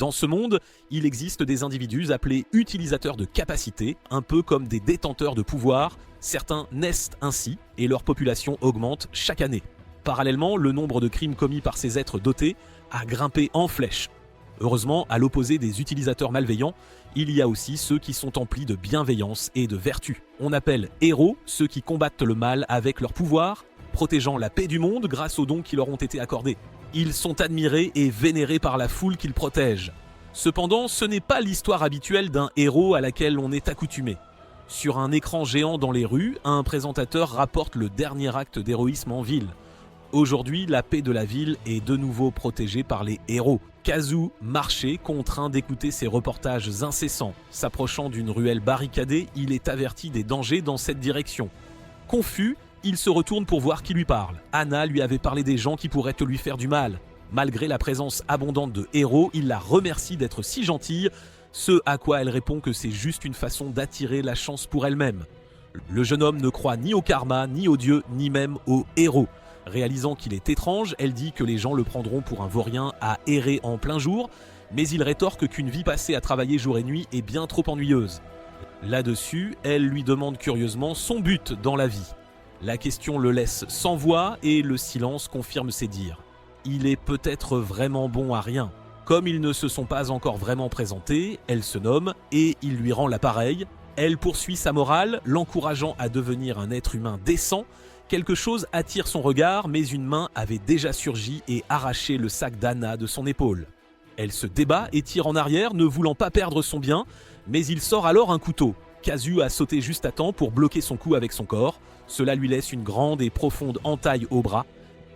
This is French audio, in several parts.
Dans ce monde, il existe des individus appelés utilisateurs de capacités, un peu comme des détenteurs de pouvoir. Certains naissent ainsi et leur population augmente chaque année. Parallèlement, le nombre de crimes commis par ces êtres dotés a grimpé en flèche. Heureusement, à l'opposé des utilisateurs malveillants, il y a aussi ceux qui sont emplis de bienveillance et de vertu. On appelle héros ceux qui combattent le mal avec leur pouvoir, protégeant la paix du monde grâce aux dons qui leur ont été accordés. Ils sont admirés et vénérés par la foule qu'ils protègent. Cependant, ce n'est pas l'histoire habituelle d'un héros à laquelle on est accoutumé. Sur un écran géant dans les rues, un présentateur rapporte le dernier acte d'héroïsme en ville. Aujourd'hui, la paix de la ville est de nouveau protégée par les héros. Kazu marchait, contraint d'écouter ces reportages incessants. S'approchant d'une ruelle barricadée, il est averti des dangers dans cette direction. Confus, il se retourne pour voir qui lui parle. Hana lui avait parlé des gens qui pourraient lui faire du mal. Malgré la présence abondante de héros, il la remercie d'être si gentille, ce à quoi elle répond que c'est juste une façon d'attirer la chance pour elle-même. Le jeune homme ne croit ni au karma, ni aux dieux, ni même aux héros. Réalisant qu'il est étrange, elle dit que les gens le prendront pour un vaurien à errer en plein jour, mais il rétorque qu'une vie passée à travailler jour et nuit est bien trop ennuyeuse. Là-dessus, elle lui demande curieusement son but dans la vie. La question le laisse sans voix et le silence confirme ses dires. Il est peut-être vraiment bon à rien. Comme ils ne se sont pas encore vraiment présentés, elle se nomme et il lui rend l'appareil. Elle poursuit sa morale, l'encourageant à devenir un être humain décent. Quelque chose attire son regard, mais une main avait déjà surgi et arraché le sac d'Hana de son épaule. Elle se débat et tire en arrière, ne voulant pas perdre son bien, mais il sort alors un couteau. Kazu a sauté juste à temps pour bloquer son coup avec son corps. Cela lui laisse une grande et profonde entaille au bras.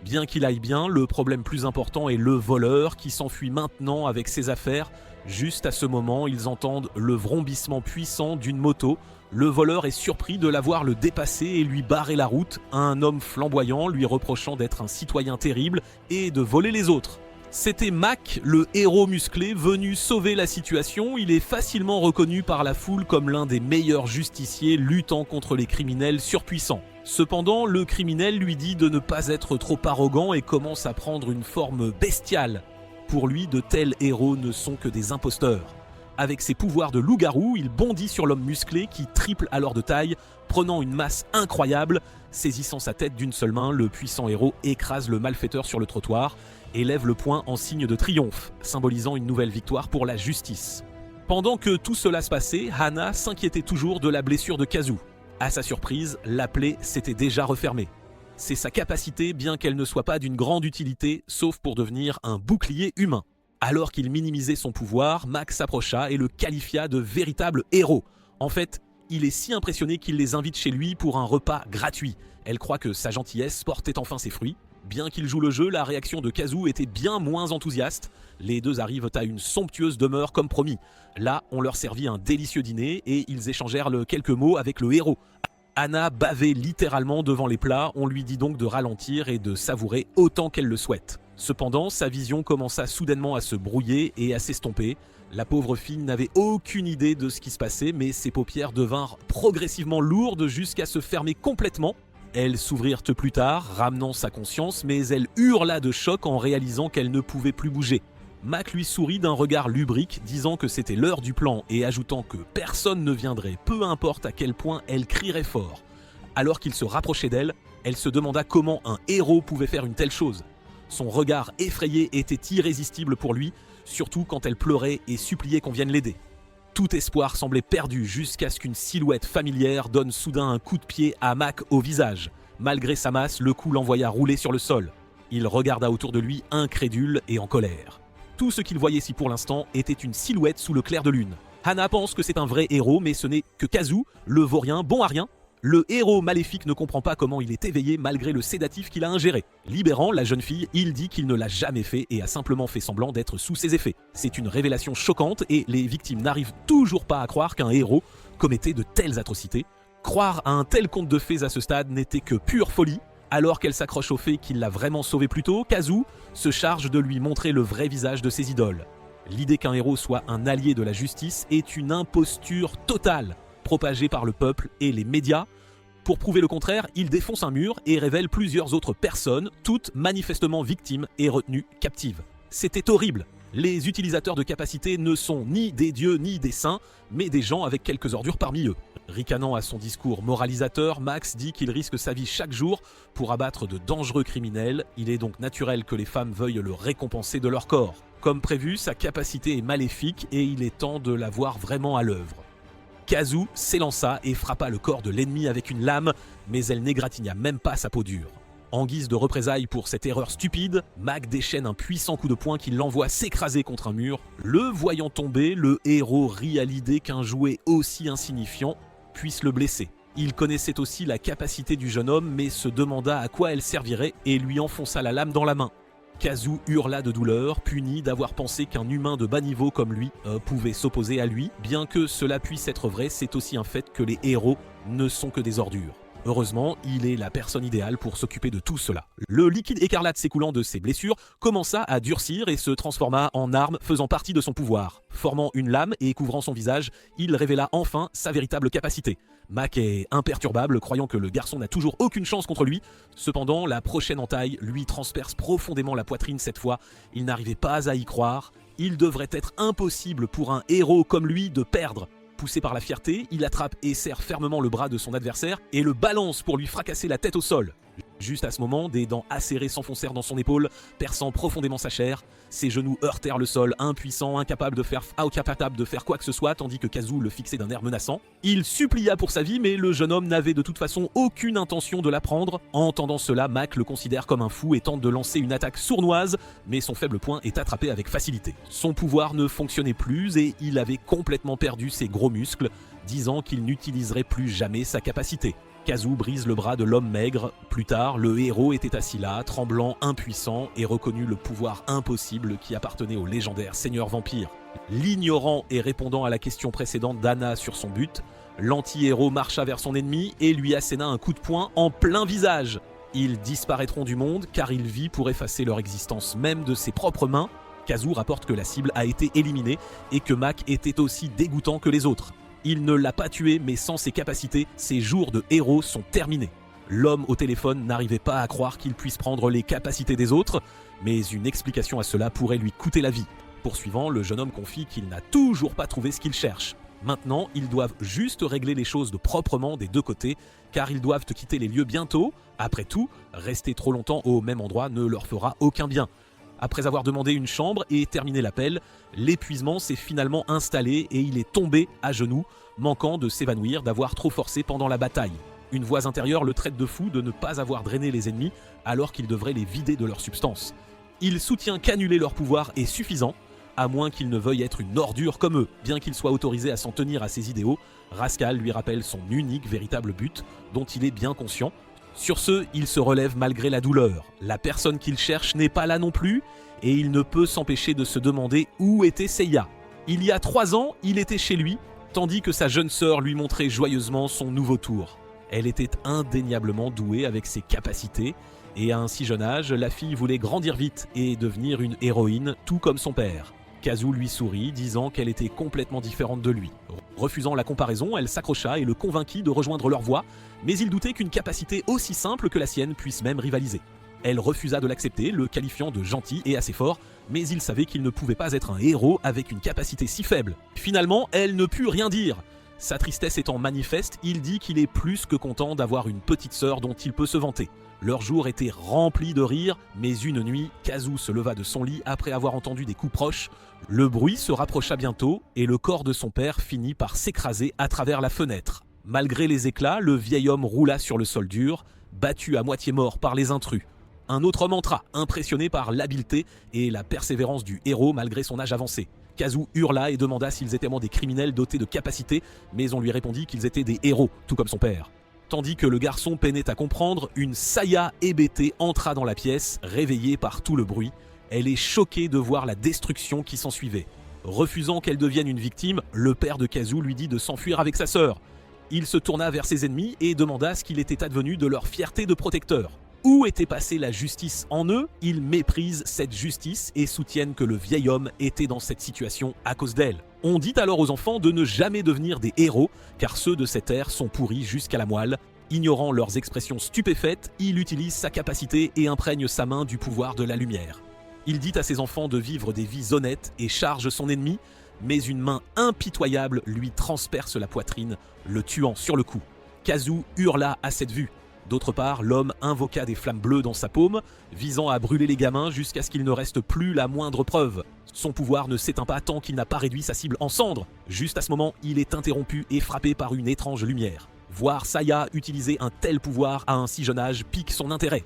Bien qu'il aille bien, le problème plus important est le voleur qui s'enfuit maintenant avec ses affaires. Juste à ce moment, ils entendent le vrombissement puissant d'une moto. Le voleur est surpris de la voir le dépasser et lui barrer la route, un homme flamboyant lui reprochant d'être un citoyen terrible et de voler les autres. C'était Mac, le héros musclé, venu sauver la situation. Il est facilement reconnu par la foule comme l'un des meilleurs justiciers luttant contre les criminels surpuissants. Cependant, le criminel lui dit de ne pas être trop arrogant et commence à prendre une forme bestiale. Pour lui, de tels héros ne sont que des imposteurs. Avec ses pouvoirs de loup-garou, il bondit sur l'homme musclé qui triple alors de taille, prenant une masse incroyable. Saisissant sa tête d'une seule main, le puissant héros écrase le malfaiteur sur le trottoir et lève le poing en signe de triomphe, symbolisant une nouvelle victoire pour la justice. Pendant que tout cela se passait, Hana s'inquiétait toujours de la blessure de Kazu. À sa surprise, la plaie s'était déjà refermée. C'est sa capacité, bien qu'elle ne soit pas d'une grande utilité, sauf pour devenir un bouclier humain. Alors qu'il minimisait son pouvoir, Mac s'approcha et le qualifia de véritable héros. En fait, il est si impressionné qu'il les invite chez lui pour un repas gratuit. Elle croit que sa gentillesse portait enfin ses fruits. Bien qu'il joue le jeu, la réaction de Kazu était bien moins enthousiaste. Les deux arrivent à une somptueuse demeure comme promis. Là, on leur servit un délicieux dîner et ils échangèrent quelques mots avec le héros. Hana bavait littéralement devant les plats, on lui dit donc de ralentir et de savourer autant qu'elle le souhaite. Cependant, sa vision commença soudainement à se brouiller et à s'estomper. La pauvre fille n'avait aucune idée de ce qui se passait, mais ses paupières devinrent progressivement lourdes jusqu'à se fermer complètement. Elles s'ouvrirent plus tard, ramenant sa conscience, mais elle hurla de choc en réalisant qu'elle ne pouvait plus bouger. Mac lui sourit d'un regard lubrique, disant que c'était l'heure du plan et ajoutant que personne ne viendrait, peu importe à quel point elle crierait fort. Alors qu'il se rapprochait d'elle, elle se demanda comment un héros pouvait faire une telle chose. Son regard effrayé était irrésistible pour lui, surtout quand elle pleurait et suppliait qu'on vienne l'aider. Tout espoir semblait perdu jusqu'à ce qu'une silhouette familière donne soudain un coup de pied à Mac au visage. Malgré sa masse, le coup l'envoya rouler sur le sol. Il regarda autour de lui, incrédule et en colère. Tout ce qu'il voyait si pour l'instant était une silhouette sous le clair de lune. Hana pense que c'est un vrai héros, mais ce n'est que Kazu, le vaurien bon à rien. Le héros maléfique ne comprend pas comment il est éveillé malgré le sédatif qu'il a ingéré. Libérant la jeune fille, il dit qu'il ne l'a jamais fait et a simplement fait semblant d'être sous ses effets. C'est une révélation choquante et les victimes n'arrivent toujours pas à croire qu'un héros commettait de telles atrocités. Croire à un tel conte de fées à ce stade n'était que pure folie. Alors qu'elle s'accroche au fait qu'il l'a vraiment sauvé plus tôt, Kazu se charge de lui montrer le vrai visage de ses idoles. L'idée qu'un héros soit un allié de la justice est une imposture totale, propagée par le peuple et les médias. Pour prouver le contraire, il défonce un mur et révèle plusieurs autres personnes, toutes manifestement victimes et retenues captives. C'était horrible. Les utilisateurs de capacité ne sont ni des dieux ni des saints, mais des gens avec quelques ordures parmi eux. Ricanant à son discours moralisateur, Max dit qu'il risque sa vie chaque jour pour abattre de dangereux criminels. Il est donc naturel que les femmes veuillent le récompenser de leur corps. Comme prévu, sa capacité est maléfique et il est temps de la voir vraiment à l'œuvre. Kazu s'élança et frappa le corps de l'ennemi avec une lame, mais elle n'égratigna même pas sa peau dure. En guise de représailles pour cette erreur stupide, Mac déchaîne un puissant coup de poing qui l'envoie s'écraser contre un mur. Le voyant tomber, le héros rit à l'idée qu'un jouet aussi insignifiant puisse le blesser. Il connaissait aussi la capacité du jeune homme, mais se demanda à quoi elle servirait et lui enfonça la lame dans la main. Kazu hurla de douleur, puni d'avoir pensé qu'un humain de bas niveau comme lui pouvait s'opposer à lui. Bien que cela puisse être vrai, c'est aussi un fait que les héros ne sont que des ordures. Heureusement, il est la personne idéale pour s'occuper de tout cela. Le liquide écarlate s'écoulant de ses blessures commença à durcir et se transforma en arme faisant partie de son pouvoir. Formant une lame et couvrant son visage, il révéla enfin sa véritable capacité. Mac est imperturbable, croyant que le garçon n'a toujours aucune chance contre lui. Cependant, la prochaine entaille lui transperce profondément la poitrine cette fois. Il n'arrivait pas à y croire. Il devrait être impossible pour un héros comme lui de perdre. Poussé par la fierté, il attrape et serre fermement le bras de son adversaire et le balance pour lui fracasser la tête au sol. Juste à ce moment, des dents acérées s'enfoncèrent dans son épaule, perçant profondément sa chair. Ses genoux heurtèrent le sol, impuissant, incapable de faire quoi que ce soit, tandis que Kazu le fixait d'un air menaçant. Il supplia pour sa vie, mais le jeune homme n'avait de toute façon aucune intention de la prendre. Entendant cela, Mac le considère comme un fou et tente de lancer une attaque sournoise, mais son faible point est attrapé avec facilité. Son pouvoir ne fonctionnait plus et il avait complètement perdu ses gros muscles, disant qu'il n'utiliserait plus jamais sa capacité. Kazu brise le bras de l'homme maigre. Plus tard, le héros était assis là, tremblant, impuissant, et reconnut le pouvoir impossible qui appartenait au légendaire seigneur vampire. L'ignorant et répondant à la question précédente d'Anna sur son but, l'anti-héros marcha vers son ennemi et lui asséna un coup de poing en plein visage. Ils disparaîtront du monde car il vit pour effacer leur existence même de ses propres mains. Kazu rapporte que la cible a été éliminée et que Mac était aussi dégoûtant que les autres. Il ne l'a pas tué, mais sans ses capacités, ses jours de héros sont terminés. L'homme au téléphone n'arrivait pas à croire qu'il puisse prendre les capacités des autres, mais une explication à cela pourrait lui coûter la vie. Poursuivant, le jeune homme confie qu'il n'a toujours pas trouvé ce qu'il cherche. Maintenant, ils doivent juste régler les choses de proprement des deux côtés, car ils doivent quitter les lieux bientôt. Après tout, rester trop longtemps au même endroit ne leur fera aucun bien. Après avoir demandé une chambre et terminé l'appel, l'épuisement s'est finalement installé et il est tombé à genoux, manquant de s'évanouir d'avoir trop forcé pendant la bataille. Une voix intérieure le traite de fou de ne pas avoir drainé les ennemis alors qu'il devrait les vider de leur substance. Il soutient qu'annuler leur pouvoir est suffisant, à moins qu'il ne veuille être une ordure comme eux. Bien qu'il soit autorisé à s'en tenir à ses idéaux, Rascal lui rappelle son unique véritable but, dont il est bien conscient. Sur ce, il se relève malgré la douleur. La personne qu'il cherche n'est pas là non plus, et il ne peut s'empêcher de se demander où était Seiya. Il y a 3 ans, il était chez lui, tandis que sa jeune sœur lui montrait joyeusement son nouveau tour. Elle était indéniablement douée avec ses capacités, et à un si jeune âge, la fille voulait grandir vite et devenir une héroïne, tout comme son père. Kazu lui sourit, disant qu'elle était complètement différente de lui. Refusant la comparaison, elle s'accrocha et le convainquit de rejoindre leur voie, mais il doutait qu'une capacité aussi simple que la sienne puisse même rivaliser. Elle refusa de l'accepter, le qualifiant de gentil et assez fort, mais il savait qu'il ne pouvait pas être un héros avec une capacité si faible. Finalement, elle ne put rien dire. Sa tristesse étant manifeste, il dit qu'il est plus que content d'avoir une petite sœur dont il peut se vanter. Leur jour était rempli de rires, mais une nuit, Kazu se leva de son lit après avoir entendu des coups proches. Le bruit se rapprocha bientôt et le corps de son père finit par s'écraser à travers la fenêtre. Malgré les éclats, le vieil homme roula sur le sol dur, battu à moitié mort par les intrus. Un autre homme entra, impressionné par l'habileté et la persévérance du héros malgré son âge avancé. Kazu hurla et demanda s'ils étaient des criminels dotés de capacités, mais on lui répondit qu'ils étaient des héros, tout comme son père. Tandis que le garçon peinait à comprendre, une Saya hébétée entra dans la pièce, réveillée par tout le bruit. Elle est choquée de voir la destruction qui s'ensuivait. Refusant qu'elle devienne une victime, le père de Kazu lui dit de s'enfuir avec sa sœur. Il se tourna vers ses ennemis et demanda ce qu'il était advenu de leur fierté de protecteur. Où était passée la justice en eux? Ils méprisent cette justice et soutiennent que le vieil homme était dans cette situation à cause d'elle. On dit alors aux enfants de ne jamais devenir des héros, car ceux de cette ère sont pourris jusqu'à la moelle. Ignorant leurs expressions stupéfaites, il utilise sa capacité et imprègne sa main du pouvoir de la lumière. Il dit à ses enfants de vivre des vies honnêtes et charge son ennemi, mais une main impitoyable lui transperce la poitrine, le tuant sur le coup. Kazu hurla à cette vue. D'autre part, l'homme invoqua des flammes bleues dans sa paume, visant à brûler les gamins jusqu'à ce qu'il ne reste plus la moindre preuve. Son pouvoir ne s'éteint pas tant qu'il n'a pas réduit sa cible en cendres. Juste à ce moment, il est interrompu et frappé par une étrange lumière. Voir Saya utiliser un tel pouvoir à un si jeune âge pique son intérêt.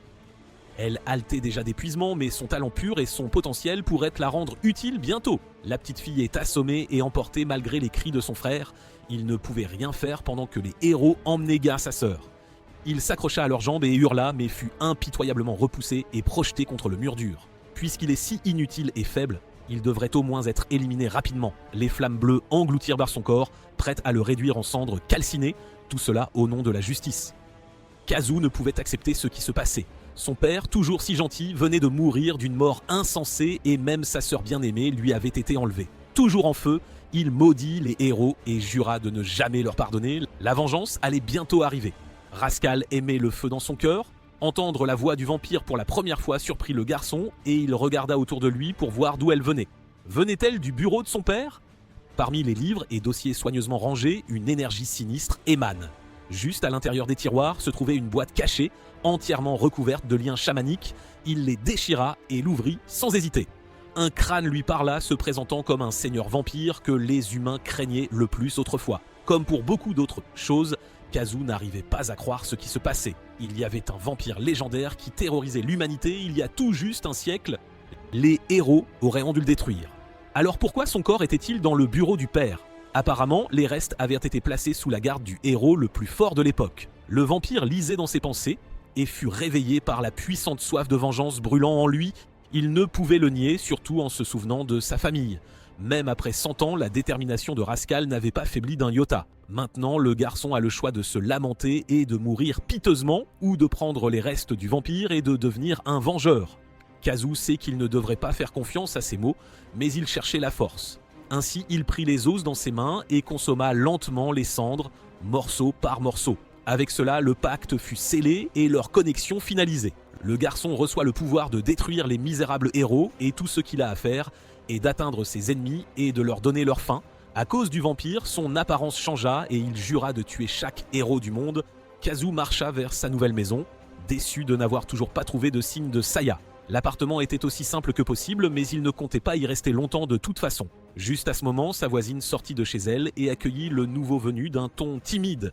Elle haletait déjà d'épuisement, mais son talent pur et son potentiel pourraient la rendre utile bientôt. La petite fille est assommée et emportée malgré les cris de son frère. Il ne pouvait rien faire pendant que les héros emmenaient Ga, sa sœur. Il s'accrocha à leurs jambes et hurla, mais fut impitoyablement repoussé et projeté contre le mur dur. Puisqu'il est si inutile et faible, il devrait au moins être éliminé rapidement. Les flammes bleues engloutirent par son corps, prêtes à le réduire en cendres calcinées, tout cela au nom de la justice. Kazu ne pouvait accepter ce qui se passait. Son père, toujours si gentil, venait de mourir d'une mort insensée et même sa sœur bien-aimée lui avait été enlevée. Toujours en feu, il maudit les héros et jura de ne jamais leur pardonner. La vengeance allait bientôt arriver. Rascal aimait le feu dans son cœur. Entendre la voix du vampire pour la première fois surprit le garçon et il regarda autour de lui pour voir d'où elle venait. Venait-elle du bureau de son père ? Parmi les livres et dossiers soigneusement rangés, une énergie sinistre émane. Juste à l'intérieur des tiroirs se trouvait une boîte cachée, entièrement recouverte de liens chamaniques. Il les déchira et l'ouvrit sans hésiter. Un crâne lui parla, se présentant comme un seigneur vampire que les humains craignaient le plus autrefois. Comme pour beaucoup d'autres choses, Kazu n'arrivait pas à croire ce qui se passait. Il y avait un vampire légendaire qui terrorisait l'humanité il y a tout juste un siècle. Les héros auraient dû le détruire. Alors pourquoi son corps était-il dans le bureau du père ? Apparemment, les restes avaient été placés sous la garde du héros le plus fort de l'époque. Le vampire lisait dans ses pensées et fut réveillé par la puissante soif de vengeance brûlant en lui. Il ne pouvait le nier, surtout en se souvenant de sa famille. Même après 100 ans, la détermination de Rascal n'avait pas faibli d'un iota. Maintenant, le garçon a le choix de se lamenter et de mourir piteusement, ou de prendre les restes du vampire et de devenir un vengeur. Kazu sait qu'il ne devrait pas faire confiance à ses mots, mais il cherchait la force. Ainsi, il prit les os dans ses mains et consomma lentement les cendres, morceau par morceau. Avec cela, le pacte fut scellé et leur connexion finalisée. Le garçon reçoit le pouvoir de détruire les misérables héros et tout ce qu'il a à faire est d'atteindre ses ennemis et de leur donner leur fin. À cause du vampire, son apparence changea et il jura de tuer chaque héros du monde. Kazu marcha vers sa nouvelle maison, déçu de n'avoir toujours pas trouvé de signe de Saya. L'appartement était aussi simple que possible, mais il ne comptait pas y rester longtemps de toute façon. Juste à ce moment, sa voisine sortit de chez elle et accueillit le nouveau venu d'un ton timide.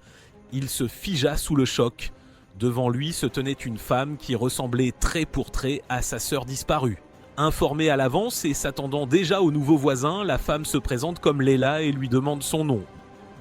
Il se figea sous le choc. Devant lui se tenait une femme qui ressemblait trait pour trait à sa sœur disparue. Informée à l'avance et s'attendant déjà au nouveau voisin, la femme se présente comme Leila et lui demande son nom.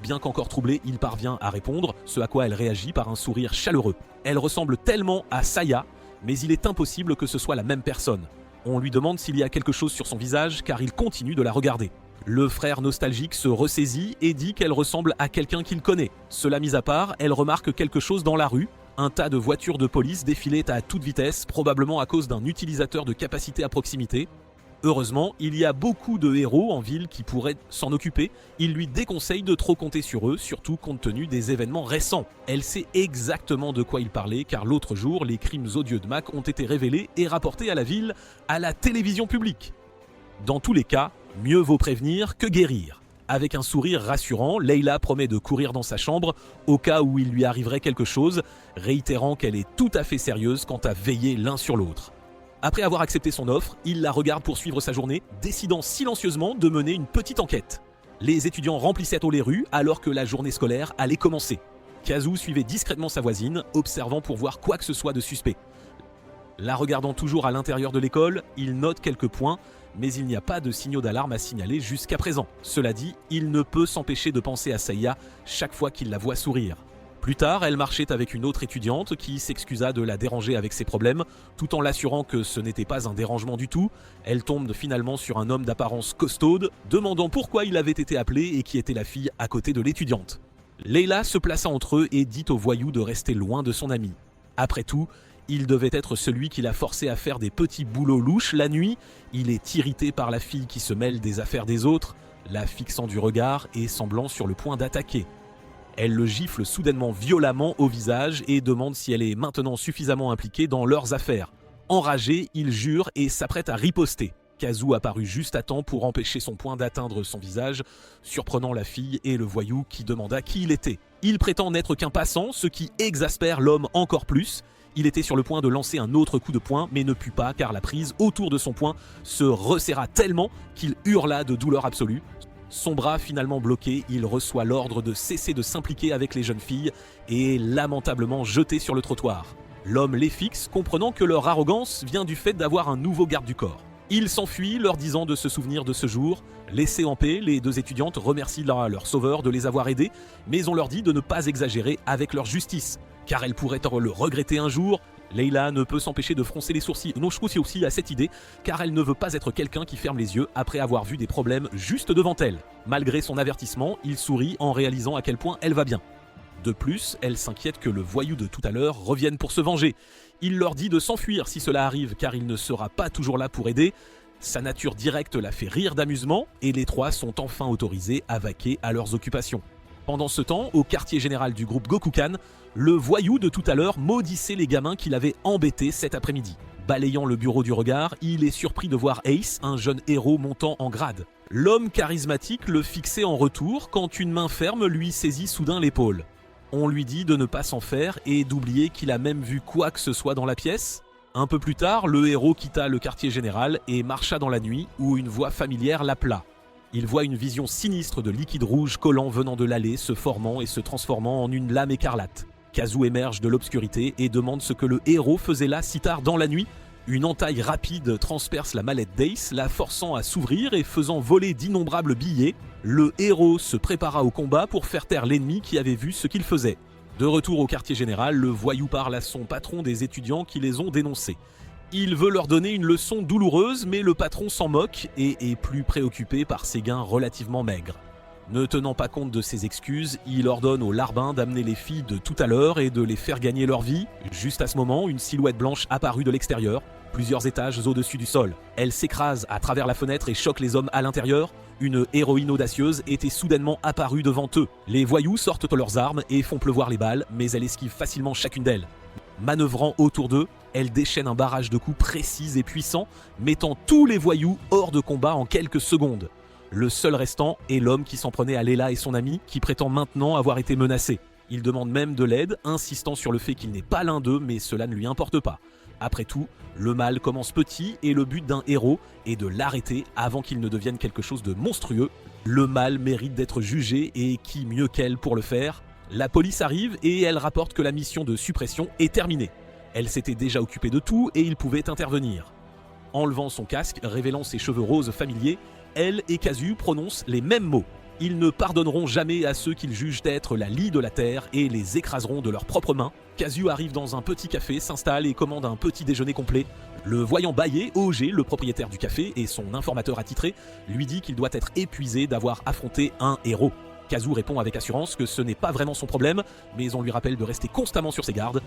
Bien qu'encore troublé, il parvient à répondre, ce à quoi elle réagit par un sourire chaleureux. Elle ressemble tellement à Saya, mais il est impossible que ce soit la même personne. On lui demande s'il y a quelque chose sur son visage car il continue de la regarder. Le frère nostalgique se ressaisit et dit qu'elle ressemble à quelqu'un qu'il connaît. Cela mis à part, elle remarque quelque chose dans la rue. Un tas de voitures de police défilaient à toute vitesse, probablement à cause d'un utilisateur de capacité à proximité. Heureusement, il y a beaucoup de héros en ville qui pourraient s'en occuper. Il lui déconseille de trop compter sur eux, surtout compte tenu des événements récents. Elle sait exactement de quoi il parlait, car l'autre jour, les crimes odieux de Mac ont été révélés et rapportés à la ville, à la télévision publique. Dans tous les cas, mieux vaut prévenir que guérir. Avec un sourire rassurant, Leila promet de courir dans sa chambre au cas où il lui arriverait quelque chose, réitérant qu'elle est tout à fait sérieuse quant à veiller l'un sur l'autre. Après avoir accepté son offre, il la regarde poursuivre sa journée, décidant silencieusement de mener une petite enquête. Les étudiants remplissaient tôt les rues alors que la journée scolaire allait commencer. Kazu suivait discrètement sa voisine, observant pour voir quoi que ce soit de suspect. La regardant toujours à l'intérieur de l'école, il note quelques points, mais il n'y a pas de signaux d'alarme à signaler jusqu'à présent. Cela dit, il ne peut s'empêcher de penser à Saya chaque fois qu'il la voit sourire. Plus tard, elle marchait avec une autre étudiante qui s'excusa de la déranger avec ses problèmes, tout en l'assurant que ce n'était pas un dérangement du tout. Elle tombe finalement sur un homme d'apparence costaude, demandant pourquoi il avait été appelé et qui était la fille à côté de l'étudiante. Leila se plaça entre eux et dit au voyou de rester loin de son ami. Après tout, il devait être celui qui l'a forcé à faire des petits boulots louches la nuit. Il est irrité par la fille qui se mêle des affaires des autres, la fixant du regard et semblant sur le point d'attaquer. Elle le gifle soudainement violemment au visage et demande si elle est maintenant suffisamment impliquée dans leurs affaires. Enragé, il jure et s'apprête à riposter. Kazu apparut juste à temps pour empêcher son poing d'atteindre son visage, surprenant la fille et le voyou qui demanda qui il était. Il prétend n'être qu'un passant, ce qui exaspère l'homme encore plus. Il était sur le point de lancer un autre coup de poing, mais ne put pas car la prise autour de son poing se resserra tellement qu'il hurla de douleur absolue. Son bras finalement bloqué, il reçoit l'ordre de cesser de s'impliquer avec les jeunes filles et est lamentablement jeté sur le trottoir. L'homme les fixe, comprenant que leur arrogance vient du fait d'avoir un nouveau garde du corps. Il s'enfuit, leur disant de se souvenir de ce jour. Laissées en paix, les deux étudiantes remercient leur sauveur de les avoir aidées, mais on leur dit de ne pas exagérer avec leur justice, car elles pourraient le regretter un jour. Leila ne peut s'empêcher de froncer les sourcils, non je trouve aussi à cette idée, car elle ne veut pas être quelqu'un qui ferme les yeux après avoir vu des problèmes juste devant elle. Malgré son avertissement, il sourit en réalisant à quel point elle va bien. De plus, elle s'inquiète que le voyou de tout à l'heure revienne pour se venger. Il leur dit de s'enfuir si cela arrive car il ne sera pas toujours là pour aider. Sa nature directe la fait rire d'amusement et les trois sont enfin autorisés à vaquer à leurs occupations. Pendant ce temps, au quartier général du groupe Gokukan, le voyou de tout à l'heure maudissait les gamins qu'il avait embêtés cet après-midi. Balayant le bureau du regard, il est surpris de voir Ace, un jeune héros montant en grade. L'homme charismatique le fixait en retour quand une main ferme lui saisit soudain l'épaule. On lui dit de ne pas s'en faire et d'oublier qu'il a même vu quoi que ce soit dans la pièce. Un peu plus tard, le héros quitta le quartier général et marcha dans la nuit où une voix familière l'appela. Il voit une vision sinistre de liquide rouge collant venant de l'allée, se formant et se transformant en une lame écarlate. Kazu émerge de l'obscurité et demande ce que le héros faisait là si tard dans la nuit. Une entaille rapide transperce la mallette d'Ace, la forçant à s'ouvrir et faisant voler d'innombrables billets. Le héros se prépara au combat pour faire taire l'ennemi qui avait vu ce qu'il faisait. De retour au quartier général, le voyou parle à son patron des étudiants qui les ont dénoncés. Il veut leur donner une leçon douloureuse, mais le patron s'en moque et est plus préoccupé par ses gains relativement maigres. Ne tenant pas compte de ses excuses, il ordonne aux larbins d'amener les filles de tout à l'heure et de les faire gagner leur vie. Juste à ce moment, une silhouette blanche apparut de l'extérieur, plusieurs étages au-dessus du sol. Elle s'écrase à travers la fenêtre et choque les hommes à l'intérieur. Une héroïne audacieuse était soudainement apparue devant eux. Les voyous sortent leurs armes et font pleuvoir les balles, mais elle esquive facilement chacune d'elles. Manœuvrant autour d'eux, elle déchaîne un barrage de coups précis et puissants, mettant tous les voyous hors de combat en quelques secondes. Le seul restant est l'homme qui s'en prenait à Leila et son ami, qui prétend maintenant avoir été menacé. Il demande même de l'aide, insistant sur le fait qu'il n'est pas l'un d'eux, mais cela ne lui importe pas. Après tout, le mal commence petit et le but d'un héros est de l'arrêter avant qu'il ne devienne quelque chose de monstrueux. Le mal mérite d'être jugé et qui mieux qu'elle pour le faire? La police arrive et elle rapporte que la mission de suppression est terminée. Elle s'était déjà occupée de tout et il pouvait intervenir. Enlevant son casque, révélant ses cheveux roses familiers, elle et Kazu prononcent les mêmes mots. Ils ne pardonneront jamais à ceux qu'ils jugent être la lie de la terre et les écraseront de leurs propres mains. Kazu arrive dans un petit café, s'installe et commande un petit déjeuner complet. Le voyant bâiller, Ogé, le propriétaire du café et son informateur attitré, lui dit qu'il doit être épuisé d'avoir affronté un héros. Kazu répond avec assurance que ce n'est pas vraiment son problème, mais on lui rappelle de rester constamment sur ses gardes.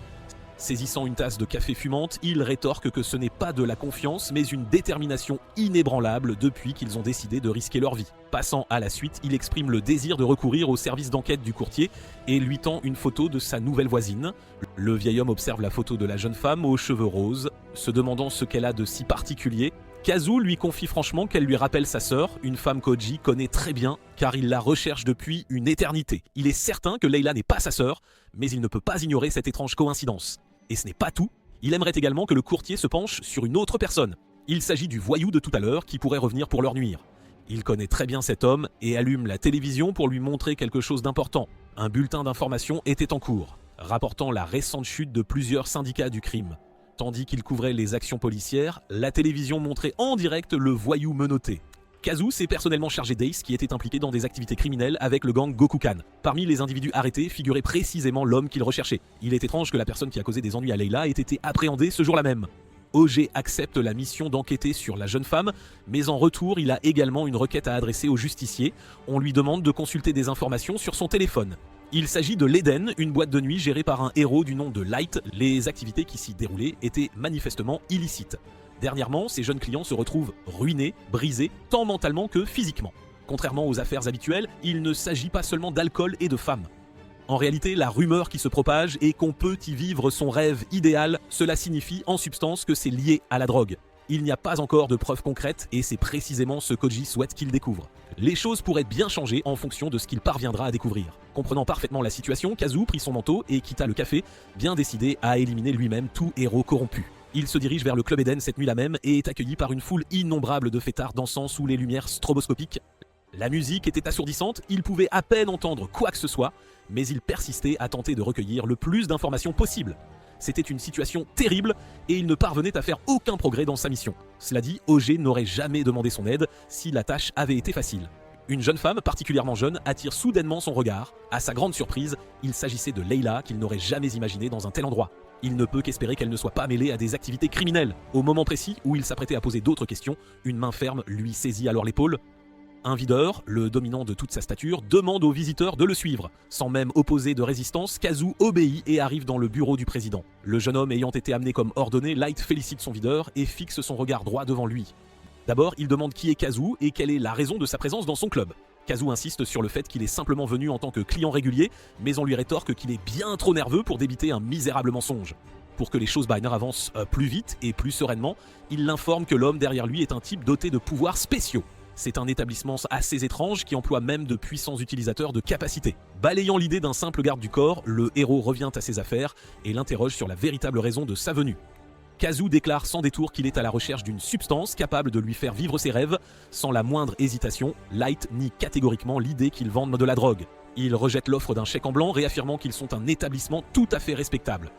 Saisissant une tasse de café fumante, il rétorque que ce n'est pas de la confiance, mais une détermination inébranlable depuis qu'ils ont décidé de risquer leur vie. Passant à la suite, il exprime le désir de recourir au service d'enquête du courtier et lui tend une photo de sa nouvelle voisine. Le vieil homme observe la photo de la jeune femme aux cheveux roses, se demandant ce qu'elle a de si particulier. Kazu lui confie franchement qu'elle lui rappelle sa sœur, une femme qu'Oji connaît très bien car il la recherche depuis une éternité. Il est certain que Leila n'est pas sa sœur, mais il ne peut pas ignorer cette étrange coïncidence. Et ce n'est pas tout, il aimerait également que le courtier se penche sur une autre personne. Il s'agit du voyou de tout à l'heure qui pourrait revenir pour leur nuire. Il connaît très bien cet homme et allume la télévision pour lui montrer quelque chose d'important. Un bulletin d'information était en cours, rapportant la récente chute de plusieurs syndicats du crime. Tandis qu'il couvrait les actions policières, la télévision montrait en direct le voyou menotté. Kazu s'est personnellement chargé d'Ace qui était impliqué dans des activités criminelles avec le gang Gokukan. Parmi les individus arrêtés figurait précisément l'homme qu'il recherchait. Il est étrange que la personne qui a causé des ennuis à Leila ait été appréhendée ce jour-là même. Ogé accepte la mission d'enquêter sur la jeune femme, mais en retour, il a également une requête à adresser au justicier. On lui demande de consulter des informations sur son téléphone. Il s'agit de l'Eden, une boîte de nuit gérée par un héros du nom de Light. Les activités qui s'y déroulaient étaient manifestement illicites. Dernièrement, ces jeunes clients se retrouvent ruinés, brisés, tant mentalement que physiquement. Contrairement aux affaires habituelles, il ne s'agit pas seulement d'alcool et de femmes. En réalité, la rumeur qui se propage est qu'on peut y vivre son rêve idéal. Cela signifie en substance que c'est lié à la drogue. Il n'y a pas encore de preuves concrètes et c'est précisément ce qu'Oji souhaite qu'il découvre. Les choses pourraient bien changer en fonction de ce qu'il parviendra à découvrir. Comprenant parfaitement la situation, Kazu prit son manteau et quitta le café, bien décidé à éliminer lui-même tout héros corrompu. Il se dirige vers le Club Eden cette nuit-là même et est accueilli par une foule innombrable de fêtards dansant sous les lumières stroboscopiques. La musique était assourdissante, il pouvait à peine entendre quoi que ce soit, mais il persistait à tenter de recueillir le plus d'informations possible. C'était une situation terrible et il ne parvenait à faire aucun progrès dans sa mission. Cela dit, OG n'aurait jamais demandé son aide si la tâche avait été facile. Une jeune femme, particulièrement jeune, attire soudainement son regard. À sa grande surprise, il s'agissait de Layla qu'il n'aurait jamais imaginé dans un tel endroit. Il ne peut qu'espérer qu'elle ne soit pas mêlée à des activités criminelles. Au moment précis où il s'apprêtait à poser d'autres questions, une main ferme lui saisit alors l'épaule. Un videur, le dominant de toute sa stature, demande aux visiteurs de le suivre. Sans même opposer de résistance, Kazu obéit et arrive dans le bureau du président. Le jeune homme ayant été amené comme ordonné, Light félicite son videur et fixe son regard droit devant lui. D'abord, il demande qui est Kazu et quelle est la raison de sa présence dans son club. Kazu insiste sur le fait qu'il est simplement venu en tant que client régulier, mais on lui rétorque qu'il est bien trop nerveux pour débiter un misérable mensonge. Pour que les choses Biner avancent plus vite et plus sereinement, il l'informe que l'homme derrière lui est un type doté de pouvoirs spéciaux. C'est un établissement assez étrange qui emploie même de puissants utilisateurs de capacités. Balayant l'idée d'un simple garde du corps, le héros revient à ses affaires et l'interroge sur la véritable raison de sa venue. Kazu déclare sans détour qu'il est à la recherche d'une substance capable de lui faire vivre ses rêves. Sans la moindre hésitation, Light nie catégoriquement l'idée qu'ils vendent de la drogue. Il rejette l'offre d'un chèque en blanc, réaffirmant qu'ils sont un établissement tout à fait respectable.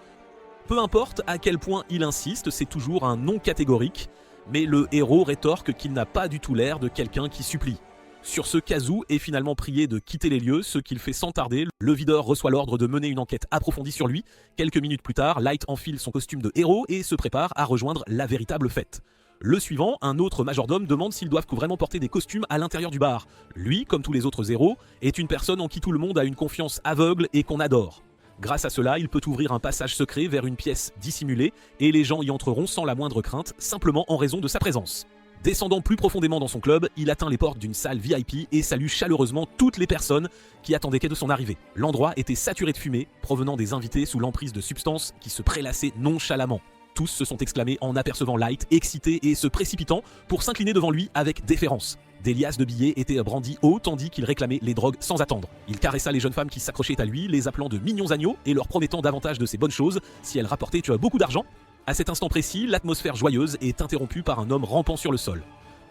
Peu importe à quel point il insiste, c'est toujours un non catégorique. Mais le héros rétorque qu'il n'a pas du tout l'air de quelqu'un qui supplie. Sur ce, Kazu est finalement prié de quitter les lieux, ce qu'il fait sans tarder. Le videur reçoit l'ordre de mener une enquête approfondie sur lui. Quelques minutes plus tard, Light enfile son costume de héros et se prépare à rejoindre la véritable fête. Le suivant, un autre majordome, demande s'ils doivent vraiment porter des costumes à l'intérieur du bar. Lui, comme tous les autres héros, est une personne en qui tout le monde a une confiance aveugle et qu'on adore. Grâce à cela, il peut ouvrir un passage secret vers une pièce dissimulée et les gens y entreront sans la moindre crainte, simplement en raison de sa présence. Descendant plus profondément dans son club, il atteint les portes d'une salle VIP et salue chaleureusement toutes les personnes qui attendaient de son arrivée. L'endroit était saturé de fumée, provenant des invités sous l'emprise de substances qui se prélassaient nonchalamment. Tous se sont exclamés en apercevant Light, excité et se précipitant pour s'incliner devant lui avec déférence. Des liasses de billets étaient brandies haut tandis qu'il réclamait les drogues sans attendre. Il caressa les jeunes femmes qui s'accrochaient à lui, les appelant de mignons agneaux et leur promettant davantage de ces bonnes choses si elles rapportaient beaucoup d'argent. À cet instant précis, l'atmosphère joyeuse est interrompue par un homme rampant sur le sol.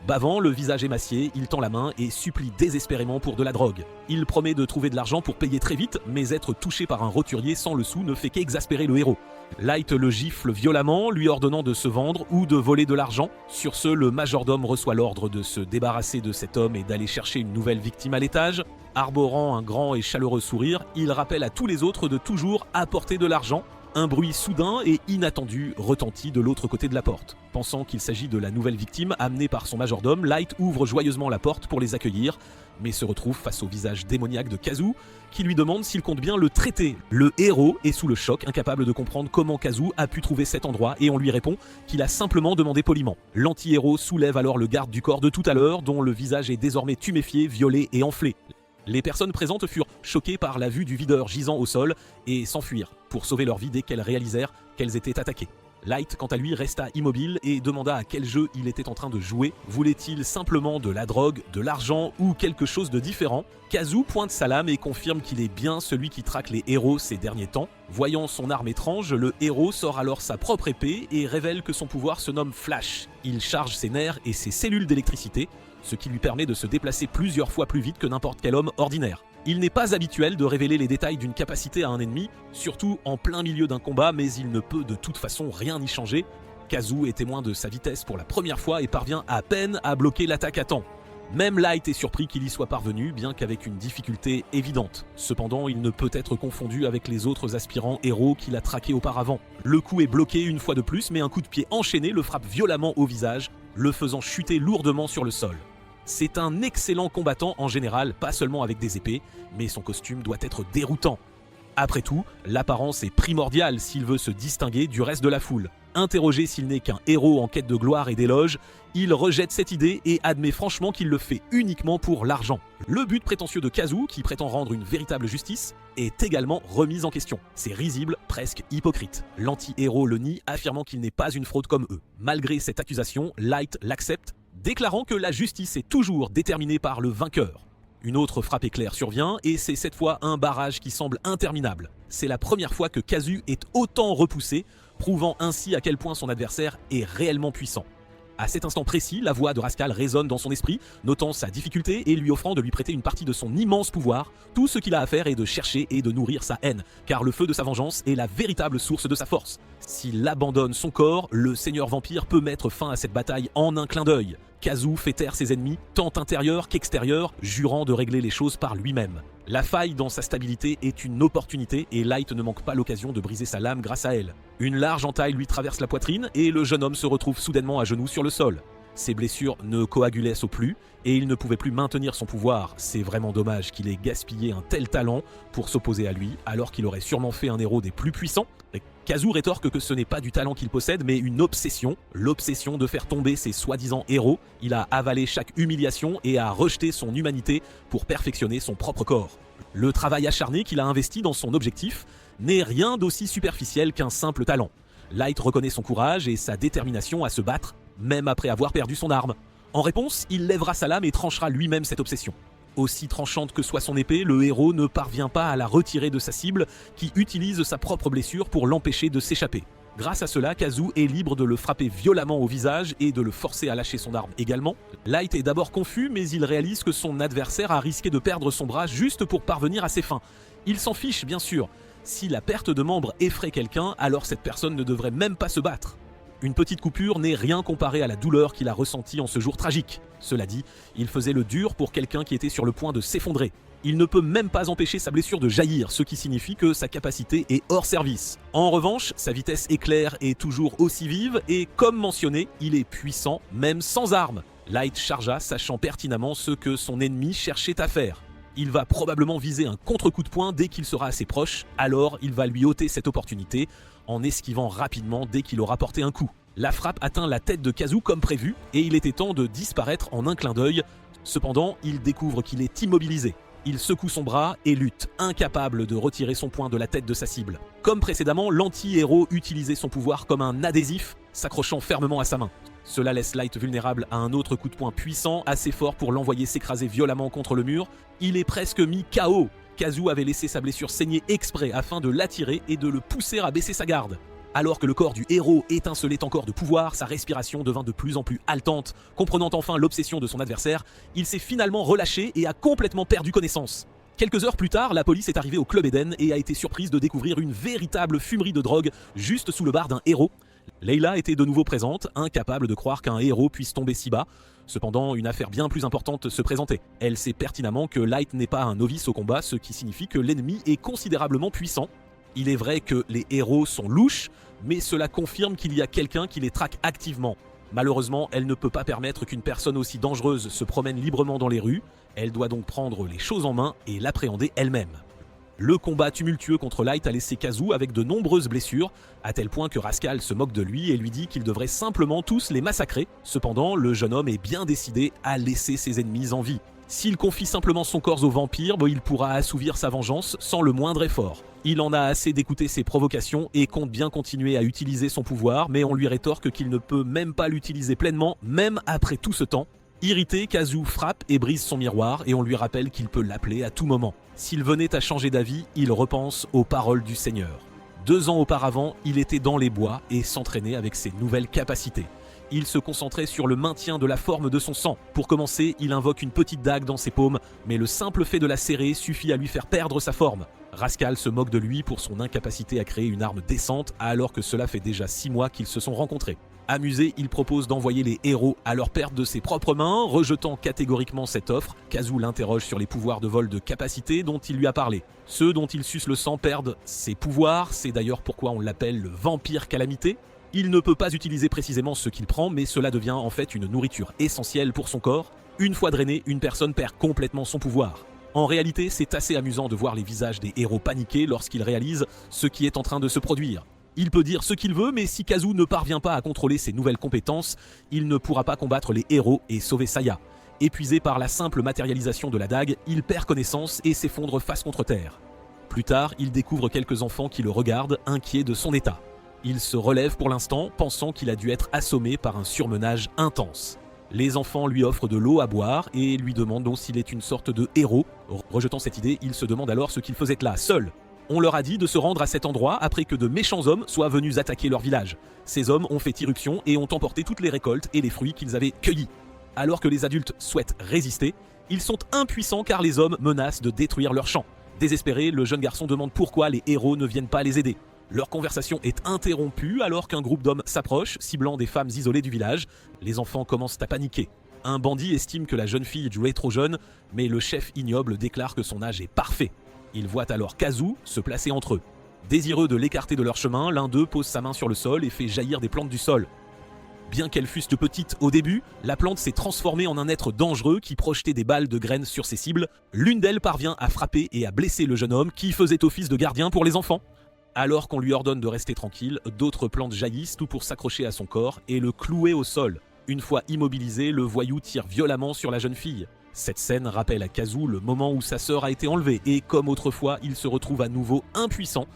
Bavant, le visage émacié, il tend la main et supplie désespérément pour de la drogue. Il promet de trouver de l'argent pour payer très vite, mais être touché par un roturier sans le sou ne fait qu'exaspérer le héros. Light le gifle violemment, lui ordonnant de se vendre ou de voler de l'argent. Sur ce, le majordome reçoit l'ordre de se débarrasser de cet homme et d'aller chercher une nouvelle victime à l'étage. Arborant un grand et chaleureux sourire, il rappelle à tous les autres de toujours apporter de l'argent. Un bruit soudain et inattendu retentit de l'autre côté de la porte. Pensant qu'il s'agit de la nouvelle victime amenée par son majordome, Light ouvre joyeusement la porte pour les accueillir, mais se retrouve face au visage démoniaque de Kazu, qui lui demande s'il compte bien le traiter. Le héros est sous le choc, incapable de comprendre comment Kazu a pu trouver cet endroit, et on lui répond qu'il a simplement demandé poliment. L'anti-héros soulève alors le garde du corps de tout à l'heure, dont le visage est désormais tuméfié, violé et enflé. Les personnes présentes furent choquées par la vue du videur gisant au sol et s'enfuirent pour sauver leur vie dès qu'elles réalisèrent qu'elles étaient attaquées. Light, quant à lui, resta immobile et demanda à quel jeu il était en train de jouer. Voulait-il simplement de la drogue, de l'argent ou quelque chose de différent? Kazu pointe sa lame et confirme qu'il est bien celui qui traque les héros ces derniers temps. Voyant son arme étrange, le héros sort alors sa propre épée et révèle que son pouvoir se nomme Flash. Il charge ses nerfs et ses cellules d'électricité, ce qui lui permet de se déplacer plusieurs fois plus vite que n'importe quel homme ordinaire. Il n'est pas habituel de révéler les détails d'une capacité à un ennemi, surtout en plein milieu d'un combat, mais il ne peut de toute façon rien y changer. Kazu est témoin de sa vitesse pour la première fois et parvient à peine à bloquer l'attaque à temps. Même Light est surpris qu'il y soit parvenu, bien qu'avec une difficulté évidente. Cependant, il ne peut être confondu avec les autres aspirants héros qu'il a traqués auparavant. Le coup est bloqué une fois de plus, mais un coup de pied enchaîné le frappe violemment au visage, le faisant chuter lourdement sur le sol. C'est un excellent combattant en général, pas seulement avec des épées, mais son costume doit être déroutant. Après tout, l'apparence est primordiale s'il veut se distinguer du reste de la foule. Interrogé s'il n'est qu'un héros en quête de gloire et d'éloge, il rejette cette idée et admet franchement qu'il le fait uniquement pour l'argent. Le but prétentieux de Kazu, qui prétend rendre une véritable justice, est également remise en question. C'est risible, presque hypocrite. L'anti-héros le nie, affirmant qu'il n'est pas une fraude comme eux. Malgré cette accusation, Light l'accepte, déclarant que la justice est toujours déterminée par le vainqueur. Une autre frappe éclair survient et c'est cette fois un barrage qui semble interminable. C'est la première fois que Kazu est autant repoussé, prouvant ainsi à quel point son adversaire est réellement puissant. À cet instant précis, la voix de Rascal résonne dans son esprit, notant sa difficulté et lui offrant de lui prêter une partie de son immense pouvoir. Tout ce qu'il a à faire est de chercher et de nourrir sa haine, car le feu de sa vengeance est la véritable source de sa force. S'il abandonne son corps, le seigneur vampire peut mettre fin à cette bataille en un clin d'œil. Kazu fait taire ses ennemis, tant intérieurs qu'extérieurs, jurant de régler les choses par lui-même. La faille dans sa stabilité est une opportunité et Light ne manque pas l'occasion de briser sa lame grâce à elle. Une large entaille lui traverse la poitrine et le jeune homme se retrouve soudainement à genoux sur le sol. Ses blessures ne coagulaient plus et il ne pouvait plus maintenir son pouvoir. C'est vraiment dommage qu'il ait gaspillé un tel talent pour s'opposer à lui, alors qu'il aurait sûrement fait un héros des plus puissants. Kazu rétorque que ce n'est pas du talent qu'il possède, mais une obsession. L'obsession de faire tomber ses soi-disant héros. Il a avalé chaque humiliation et a rejeté son humanité pour perfectionner son propre corps. Le travail acharné qu'il a investi dans son objectif n'est rien d'aussi superficiel qu'un simple talent. Light reconnaît son courage et sa détermination à se battre, même après avoir perdu son arme. En réponse, il lèvera sa lame et tranchera lui-même cette obsession. Aussi tranchante que soit son épée, le héros ne parvient pas à la retirer de sa cible, qui utilise sa propre blessure pour l'empêcher de s'échapper. Grâce à cela, Kazu est libre de le frapper violemment au visage et de le forcer à lâcher son arme également. Light est d'abord confus, mais il réalise que son adversaire a risqué de perdre son bras juste pour parvenir à ses fins. Il s'en fiche, bien sûr. Si la perte de membre effraie quelqu'un, alors cette personne ne devrait même pas se battre. Une petite coupure n'est rien comparé à la douleur qu'il a ressentie en ce jour tragique. Cela dit, il faisait le dur pour quelqu'un qui était sur le point de s'effondrer. Il ne peut même pas empêcher sa blessure de jaillir, ce qui signifie que sa capacité est hors service. En revanche, sa vitesse éclair est toujours aussi vive et, comme mentionné, il est puissant, même sans armes. Light chargea, sachant pertinemment ce que son ennemi cherchait à faire. Il va probablement viser un contre-coup de poing dès qu'il sera assez proche, alors il va lui ôter cette opportunité en esquivant rapidement dès qu'il aura porté un coup. La frappe atteint la tête de Kazu comme prévu et il était temps de disparaître en un clin d'œil. Cependant, il découvre qu'il est immobilisé. Il secoue son bras et lutte, incapable de retirer son poing de la tête de sa cible. Comme précédemment, l'anti-héros utilisait son pouvoir comme un adhésif, s'accrochant fermement à sa main. Cela laisse Light vulnérable à un autre coup de poing puissant, assez fort pour l'envoyer s'écraser violemment contre le mur. Il est presque mis KO. Kazu avait laissé sa blessure saigner exprès afin de l'attirer et de le pousser à baisser sa garde. Alors que le corps du héros étincelait encore de pouvoir, sa respiration devint de plus en plus haletante. Comprenant enfin l'obsession de son adversaire, il s'est finalement relâché et a complètement perdu connaissance. Quelques heures plus tard, la police est arrivée au Club Eden et a été surprise de découvrir une véritable fumerie de drogue juste sous le bar d'un héros. Leila était de nouveau présente, incapable de croire qu'un héros puisse tomber si bas. Cependant, une affaire bien plus importante se présentait. Elle sait pertinemment que Light n'est pas un novice au combat, ce qui signifie que l'ennemi est considérablement puissant. Il est vrai que les héros sont louches, mais cela confirme qu'il y a quelqu'un qui les traque activement. Malheureusement, elle ne peut pas permettre qu'une personne aussi dangereuse se promène librement dans les rues. Elle doit donc prendre les choses en main et l'appréhender elle-même. Le combat tumultueux contre Light a laissé Kazu avec de nombreuses blessures, à tel point que Rascal se moque de lui et lui dit qu'il devrait simplement tous les massacrer. Cependant, le jeune homme est bien décidé à laisser ses ennemis en vie. S'il confie simplement son corps au vampire, il pourra assouvir sa vengeance sans le moindre effort. Il en a assez d'écouter ses provocations et compte bien continuer à utiliser son pouvoir, mais on lui rétorque qu'il ne peut même pas l'utiliser pleinement, même après tout ce temps. Irrité, Kazu frappe et brise son miroir et on lui rappelle qu'il peut l'appeler à tout moment. S'il venait à changer d'avis, il repense aux paroles du Seigneur. 2 ans auparavant, il était dans les bois et s'entraînait avec ses nouvelles capacités. Il se concentrait sur le maintien de la forme de son sang. Pour commencer, il invoque une petite dague dans ses paumes, mais le simple fait de la serrer suffit à lui faire perdre sa forme. Rascal se moque de lui pour son incapacité à créer une arme décente, alors que cela fait déjà 6 mois qu'ils se sont rencontrés. Amusé, il propose d'envoyer les héros à leur perte de ses propres mains, rejetant catégoriquement cette offre. Kazu l'interroge sur les pouvoirs de vol de capacité dont il lui a parlé. Ceux dont il suce le sang perdent ses pouvoirs, c'est d'ailleurs pourquoi on l'appelle le vampire calamité. Il ne peut pas utiliser précisément ce qu'il prend, mais cela devient en fait une nourriture essentielle pour son corps. Une fois drainé, une personne perd complètement son pouvoir. En réalité, c'est assez amusant de voir les visages des héros paniqués lorsqu'ils réalisent ce qui est en train de se produire. Il peut dire ce qu'il veut, mais si Kazu ne parvient pas à contrôler ses nouvelles compétences, il ne pourra pas combattre les héros et sauver Saya. Épuisé par la simple matérialisation de la dague, il perd connaissance et s'effondre face contre terre. Plus tard, il découvre quelques enfants qui le regardent, inquiets de son état. Il se relève pour l'instant, pensant qu'il a dû être assommé par un surmenage intense. Les enfants lui offrent de l'eau à boire et lui demandent donc s'il est une sorte de héros. Rejetant cette idée, il se demande alors ce qu'il faisait là, seul. On leur a dit de se rendre à cet endroit après que de méchants hommes soient venus attaquer leur village. Ces hommes ont fait irruption et ont emporté toutes les récoltes et les fruits qu'ils avaient cueillis. Alors que les adultes souhaitent résister, ils sont impuissants car les hommes menacent de détruire leur champ. Désespéré, le jeune garçon demande pourquoi les héros ne viennent pas les aider. Leur conversation est interrompue alors qu'un groupe d'hommes s'approche, ciblant des femmes isolées du village. Les enfants commencent à paniquer. Un bandit estime que la jeune fille jouait trop jeune, mais le chef ignoble déclare que son âge est parfait. Il voit alors Kazu se placer entre eux. Désireux de l'écarter de leur chemin, l'un d'eux pose sa main sur le sol et fait jaillir des plantes du sol. Bien qu'elles fussent petites au début, la plante s'est transformée en un être dangereux qui projetait des balles de graines sur ses cibles. L'une d'elles parvient à frapper et à blesser le jeune homme qui faisait office de gardien pour les enfants. Alors qu'on lui ordonne de rester tranquille, d'autres plantes jaillissent tout pour s'accrocher à son corps et le clouer au sol. Une fois immobilisé, le voyou tire violemment sur la jeune fille. Cette scène rappelle à Kazu le moment où sa sœur a été enlevée et comme autrefois, il se retrouve à nouveau impuissant.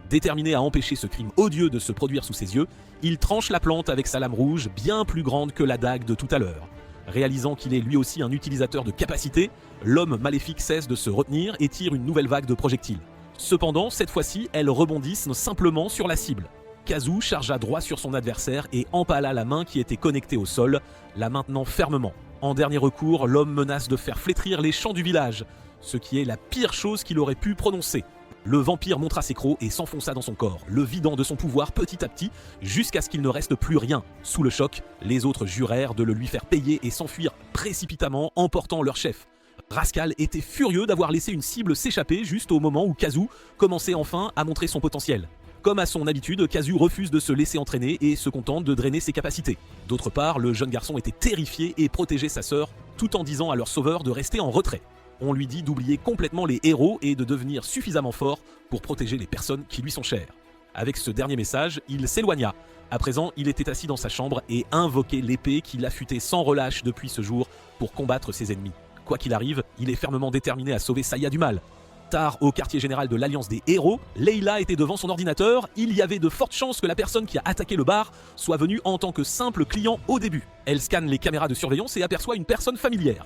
Déterminé à empêcher ce crime odieux de se produire sous ses yeux, il tranche la plante avec sa lame rouge bien plus grande que la dague de tout à l'heure. Réalisant qu'il est lui aussi un utilisateur de capacité, l'homme maléfique cesse de se retenir et tire une nouvelle vague de projectiles. Cependant, cette fois-ci, elles rebondissent simplement sur la cible. Kazu chargea droit sur son adversaire et empala la main qui était connectée au sol, la maintenant fermement. En dernier recours, l'homme menace de faire flétrir les champs du village, ce qui est la pire chose qu'il aurait pu prononcer. Le vampire montra ses crocs et s'enfonça dans son corps, le vidant de son pouvoir petit à petit, jusqu'à ce qu'il ne reste plus rien. Sous le choc, les autres jurèrent de le lui faire payer et s'enfuir précipitamment, emportant leur chef. Rascal était furieux d'avoir laissé une cible s'échapper juste au moment où Kazu commençait enfin à montrer son potentiel. Comme à son habitude, Kazu refuse de se laisser entraîner et se contente de drainer ses capacités. D'autre part, le jeune garçon était terrifié et protégeait sa sœur, tout en disant à leur sauveur de rester en retrait. On lui dit d'oublier complètement les héros et de devenir suffisamment fort pour protéger les personnes qui lui sont chères. Avec ce dernier message, il s'éloigna. À présent, il était assis dans sa chambre et invoquait l'épée qu'il affûtait sans relâche depuis ce jour pour combattre ses ennemis. Quoi qu'il arrive, il est fermement déterminé à sauver Saya du mal. Tard, au quartier général de l'Alliance des Héros, Leila était devant son ordinateur. Il y avait de fortes chances que la personne qui a attaqué le bar soit venue en tant que simple client au début. Elle scanne les caméras de surveillance et aperçoit une personne familière.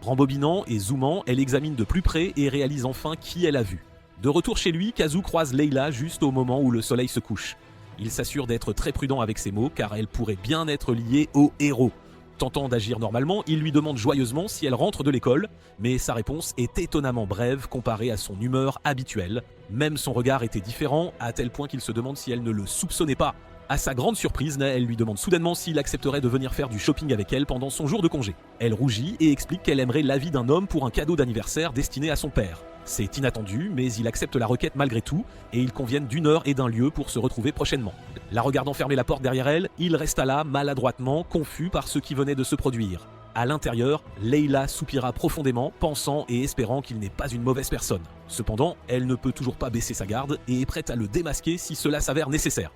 Rembobinant et zoomant, elle examine de plus près et réalise enfin qui elle a vu. De retour chez lui, Kazu croise Leila juste au moment où le soleil se couche. Il s'assure d'être très prudent avec ses mots car elle pourrait bien être liée au héros. Tentant d'agir normalement, il lui demande joyeusement si elle rentre de l'école, mais sa réponse est étonnamment brève comparée à son humeur habituelle. Même son regard était différent, à tel point qu'il se demande si elle ne le soupçonnait pas. À sa grande surprise, elle lui demande soudainement s'il accepterait de venir faire du shopping avec elle pendant son jour de congé. Elle rougit et explique qu'elle aimerait l'avis d'un homme pour un cadeau d'anniversaire destiné à son père. C'est inattendu, mais il accepte la requête malgré tout, et ils conviennent d'une heure et d'un lieu pour se retrouver prochainement. La regardant fermer la porte derrière elle, il resta là, maladroitement, confus par ce qui venait de se produire. À l'intérieur, Leila soupira profondément, pensant et espérant qu'il n'est pas une mauvaise personne. Cependant, elle ne peut toujours pas baisser sa garde et est prête à le démasquer si cela s'avère nécessaire.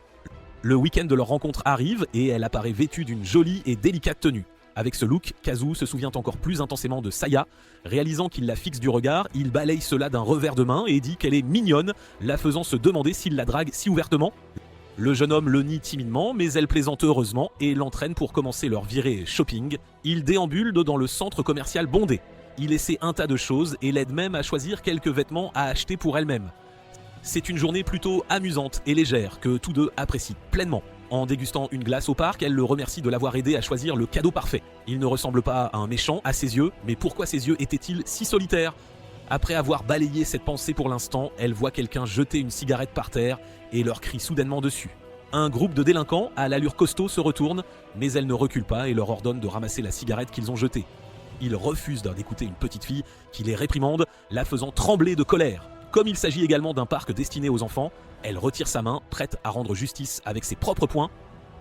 Le week-end de leur rencontre arrive et elle apparaît vêtue d'une jolie et délicate tenue. Avec ce look, Kazu se souvient encore plus intensément de Saya. Réalisant qu'il la fixe du regard, il balaye cela d'un revers de main et dit qu'elle est mignonne, la faisant se demander s'il la drague si ouvertement. Le jeune homme le nie timidement, mais elle plaisante heureusement et l'entraîne pour commencer leur virée shopping. Il déambule dans le centre commercial bondé. Il essaie un tas de choses et l'aide même à choisir quelques vêtements à acheter pour elle-même. C'est une journée plutôt amusante et légère que tous deux apprécient pleinement. En dégustant une glace au parc, elle le remercie de l'avoir aidé à choisir le cadeau parfait. Il ne ressemble pas à un méchant à ses yeux, mais pourquoi ses yeux étaient-ils si solitaires ? Après avoir balayé cette pensée pour l'instant, elle voit quelqu'un jeter une cigarette par terre et leur crie soudainement dessus. Un groupe de délinquants à l'allure costaud se retourne, mais elle ne recule pas et leur ordonne de ramasser la cigarette qu'ils ont jetée. Ils refusent d'écouter une petite fille qui les réprimande, la faisant trembler de colère. Comme il s'agit également d'un parc destiné aux enfants, elle retire sa main, prête à rendre justice avec ses propres poings.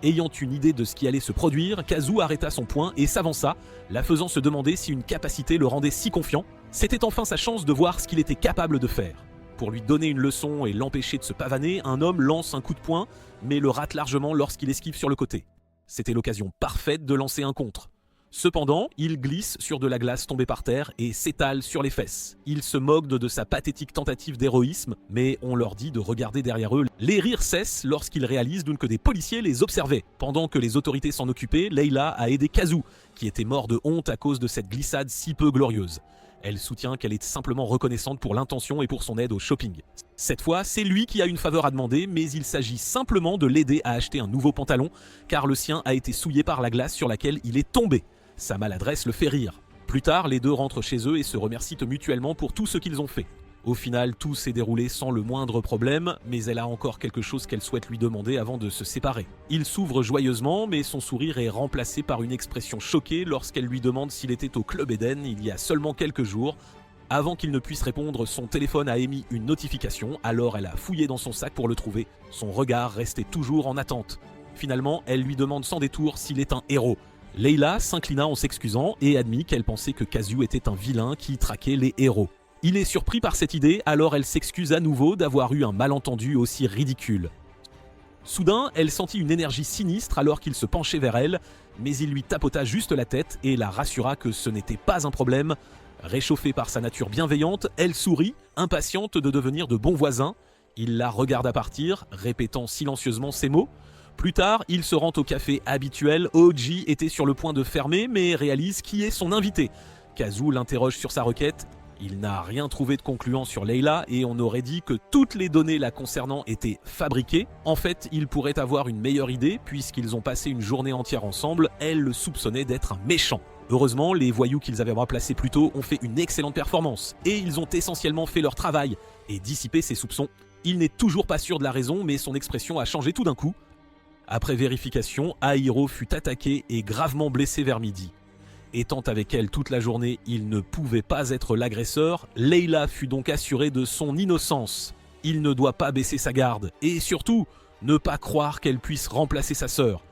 Ayant une idée de ce qui allait se produire, Kazu arrêta son poing et s'avança, la faisant se demander si une capacité le rendait si confiant. C'était enfin sa chance de voir ce qu'il était capable de faire. Pour lui donner une leçon et l'empêcher de se pavaner, un homme lance un coup de poing, mais le rate largement lorsqu'il esquive sur le côté. C'était l'occasion parfaite de lancer un contre. Cependant, il glisse sur de la glace tombée par terre et s'étale sur les fesses. Ils se moquent de sa pathétique tentative d'héroïsme, mais on leur dit de regarder derrière eux. Les rires cessent lorsqu'ils réalisent que des policiers les observaient. Pendant que les autorités s'en occupaient, Leila a aidé Kazoo, qui était mort de honte à cause de cette glissade si peu glorieuse. Elle soutient qu'elle est simplement reconnaissante pour l'intention et pour son aide au shopping. Cette fois, c'est lui qui a une faveur à demander, mais il s'agit simplement de l'aider à acheter un nouveau pantalon, car le sien a été souillé par la glace sur laquelle il est tombé. Sa maladresse le fait rire. Plus tard, les deux rentrent chez eux et se remercient mutuellement pour tout ce qu'ils ont fait. Au final, tout s'est déroulé sans le moindre problème, mais elle a encore quelque chose qu'elle souhaite lui demander avant de se séparer. Il s'ouvre joyeusement, mais son sourire est remplacé par une expression choquée lorsqu'elle lui demande s'il était au Club Eden il y a seulement quelques jours. Avant qu'il ne puisse répondre, son téléphone a émis une notification, alors elle a fouillé dans son sac pour le trouver. Son regard restait toujours en attente. Finalement, elle lui demande sans détour s'il est un héros. Leila s'inclina en s'excusant et admit qu'elle pensait que Kazoo était un vilain qui traquait les héros. Il est surpris par cette idée, alors elle s'excuse à nouveau d'avoir eu un malentendu aussi ridicule. Soudain, elle sentit une énergie sinistre alors qu'il se penchait vers elle, mais il lui tapota juste la tête et la rassura que ce n'était pas un problème. Réchauffée par sa nature bienveillante, elle sourit, impatiente de devenir de bons voisins. Il la regarda partir, répétant silencieusement ces mots. Plus tard, il se rend au café habituel. OG était sur le point de fermer, mais réalise qui est son invité. Kazoo l'interroge sur sa requête. Il n'a rien trouvé de concluant sur Leila et on aurait dit que toutes les données la concernant étaient fabriquées. En fait, il pourrait avoir une meilleure idée puisqu'ils ont passé une journée entière ensemble. Elle le soupçonnait d'être un méchant. Heureusement, les voyous qu'ils avaient remplacés plus tôt ont fait une excellente performance et ils ont essentiellement fait leur travail et dissipé ses soupçons. Il n'est toujours pas sûr de la raison, mais son expression a changé tout d'un coup. Après vérification, Airo fut attaqué et gravement blessé vers midi. Étant avec elle toute la journée, il ne pouvait pas être l'agresseur. Leila fut donc assurée de son innocence. Il ne doit pas baisser sa garde et surtout, ne pas croire qu'elle puisse remplacer sa sœur.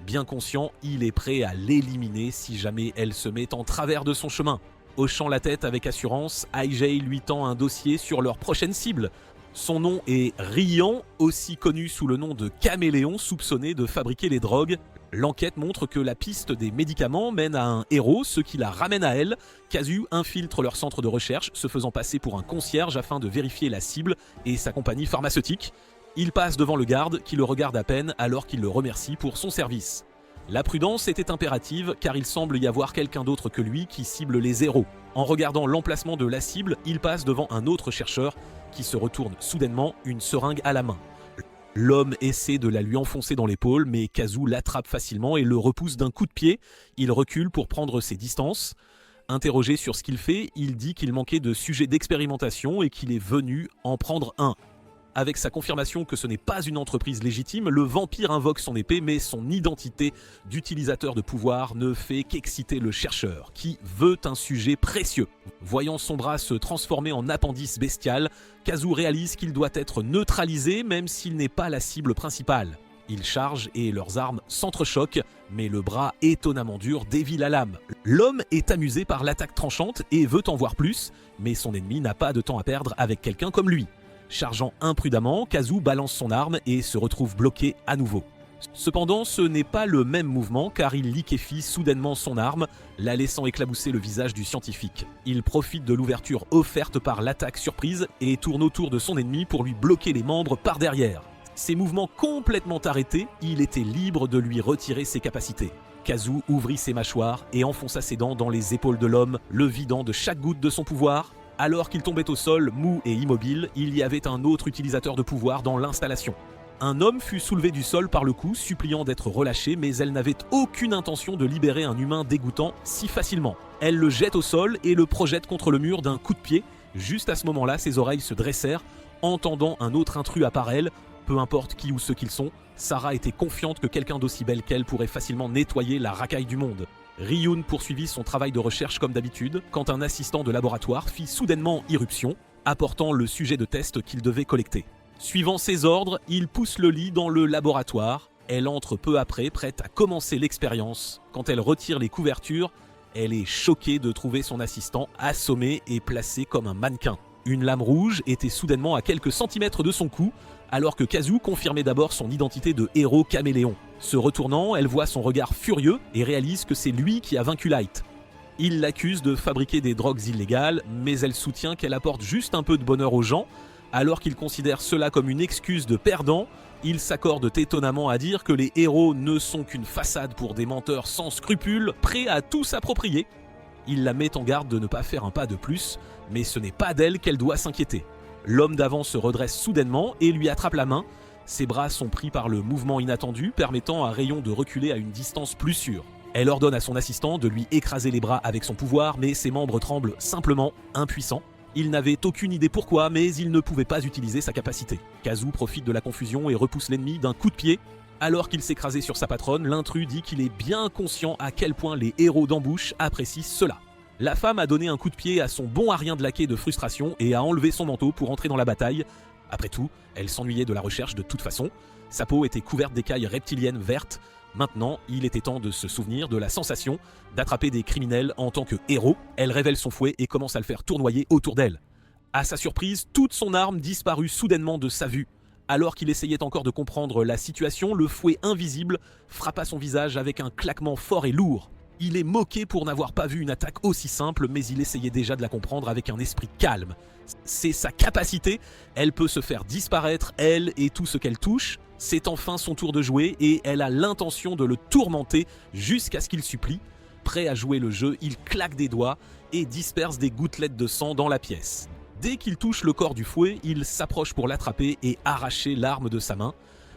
Bien conscient, il est prêt à l'éliminer si jamais elle se met en travers de son chemin. Hochant la tête avec assurance, IJ lui tend un dossier sur leur prochaine cible. Son nom est Rian, aussi connu sous le nom de Caméléon, soupçonné de fabriquer les drogues. L'enquête montre que la piste des médicaments mène à un héros, ce qui la ramène à elle. Kazoo infiltre leur centre de recherche, se faisant passer pour un concierge afin de vérifier la cible et sa compagnie pharmaceutique. Il passe devant le garde qui le regarde à peine alors qu'il le remercie pour son service. La prudence était impérative car il semble y avoir quelqu'un d'autre que lui qui cible les héros. En regardant l'emplacement de la cible, il passe devant un autre chercheur qui se retourne soudainement, une seringue à la main. L'homme essaie de la lui enfoncer dans l'épaule, mais Kazoo l'attrape facilement et le repousse d'un coup de pied. Il recule pour prendre ses distances. Interrogé sur ce qu'il fait, il dit qu'il manquait de sujets d'expérimentation et qu'il est venu en prendre un. Avec sa confirmation que ce n'est pas une entreprise légitime, le vampire invoque son épée, mais son identité d'utilisateur de pouvoir ne fait qu'exciter le chercheur, qui veut un sujet précieux. Voyant son bras se transformer en appendice bestial, Kazoo réalise qu'il doit être neutralisé même s'il n'est pas la cible principale. Ils chargent et leurs armes s'entrechoquent, mais le bras étonnamment dur dévie la lame. L'homme est amusé par l'attaque tranchante et veut en voir plus, mais son ennemi n'a pas de temps à perdre avec quelqu'un comme lui. Chargeant imprudemment, Kazoo balance son arme et se retrouve bloqué à nouveau. Cependant, ce n'est pas le même mouvement car il liquéfie soudainement son arme, la laissant éclabousser le visage du scientifique. Il profite de l'ouverture offerte par l'attaque surprise et tourne autour de son ennemi pour lui bloquer les membres par derrière. Ses mouvements complètement arrêtés, il était libre de lui retirer ses capacités. Kazoo ouvrit ses mâchoires et enfonça ses dents dans les épaules de l'homme, le vidant de chaque goutte de son pouvoir. Alors qu'il tombait au sol, mou et immobile, il y avait un autre utilisateur de pouvoir dans l'installation. Un homme fut soulevé du sol par le coup, suppliant d'être relâché, mais elle n'avait aucune intention de libérer un humain dégoûtant si facilement. Elle le jette au sol et le projette contre le mur d'un coup de pied. Juste à ce moment-là, ses oreilles se dressèrent, entendant un autre intrus à part elle. Peu importe qui ou ceux qu'ils sont, Sarah était confiante que quelqu'un d'aussi belle qu'elle pourrait facilement nettoyer la racaille du monde. Ryun poursuivit son travail de recherche comme d'habitude, quand un assistant de laboratoire fit soudainement irruption, apportant le sujet de test qu'il devait collecter. Suivant ses ordres, il pousse le lit dans le laboratoire. Elle entre peu après, prête à commencer l'expérience. Quand elle retire les couvertures, elle est choquée de trouver son assistant assommé et placé comme un mannequin. Une lame rouge était soudainement à quelques centimètres de son cou, alors que Kazoo confirmait d'abord son identité de héros caméléon. Se retournant, elle voit son regard furieux et réalise que c'est lui qui a vaincu Light. Il l'accuse de fabriquer des drogues illégales, mais elle soutient qu'elle apporte juste un peu de bonheur aux gens. Alors qu'il considère cela comme une excuse de perdant, il s'accorde étonnamment à dire que les héros ne sont qu'une façade pour des menteurs sans scrupules, prêts à tout s'approprier. Il la met en garde de ne pas faire un pas de plus, mais ce n'est pas d'elle qu'elle doit s'inquiéter. L'homme d'avant se redresse soudainement et lui attrape la main. Ses bras sont pris par le mouvement inattendu, permettant à Rayon de reculer à une distance plus sûre. Elle ordonne à son assistant de lui écraser les bras avec son pouvoir, mais ses membres tremblent simplement, impuissants. Il n'avait aucune idée pourquoi, mais il ne pouvait pas utiliser sa capacité. Kazu profite de la confusion et repousse l'ennemi d'un coup de pied. Alors qu'il s'écrasait sur sa patronne, l'intrus dit qu'il est bien conscient à quel point les héros d'embouche apprécient cela. La femme a donné un coup de pied à son bon à rien de laquais de frustration et a enlevé son manteau pour entrer dans la bataille. Après tout, elle s'ennuyait de la recherche de toute façon. Sa peau était couverte d'écailles reptiliennes vertes. Maintenant, il était temps de se souvenir de la sensation d'attraper des criminels en tant que héros. Elle révèle son fouet et commence à le faire tournoyer autour d'elle. À sa surprise, toute son arme disparut soudainement de sa vue. Alors qu'il essayait encore de comprendre la situation, le fouet invisible frappa son visage avec un claquement fort et lourd. Il est moqué pour n'avoir pas vu une attaque aussi simple, mais il essayait déjà de la comprendre avec un esprit calme. C'est sa capacité, elle peut se faire disparaître, elle et tout ce qu'elle touche. C'est enfin son tour de jouer et elle a l'intention de le tourmenter jusqu'à ce qu'il supplie. Prêt à jouer le jeu, il claque des doigts et disperse des gouttelettes de sang dans la pièce. Dès qu'il touche le corps du fouet, il s'approche pour l'attraper et arracher l'arme de sa main.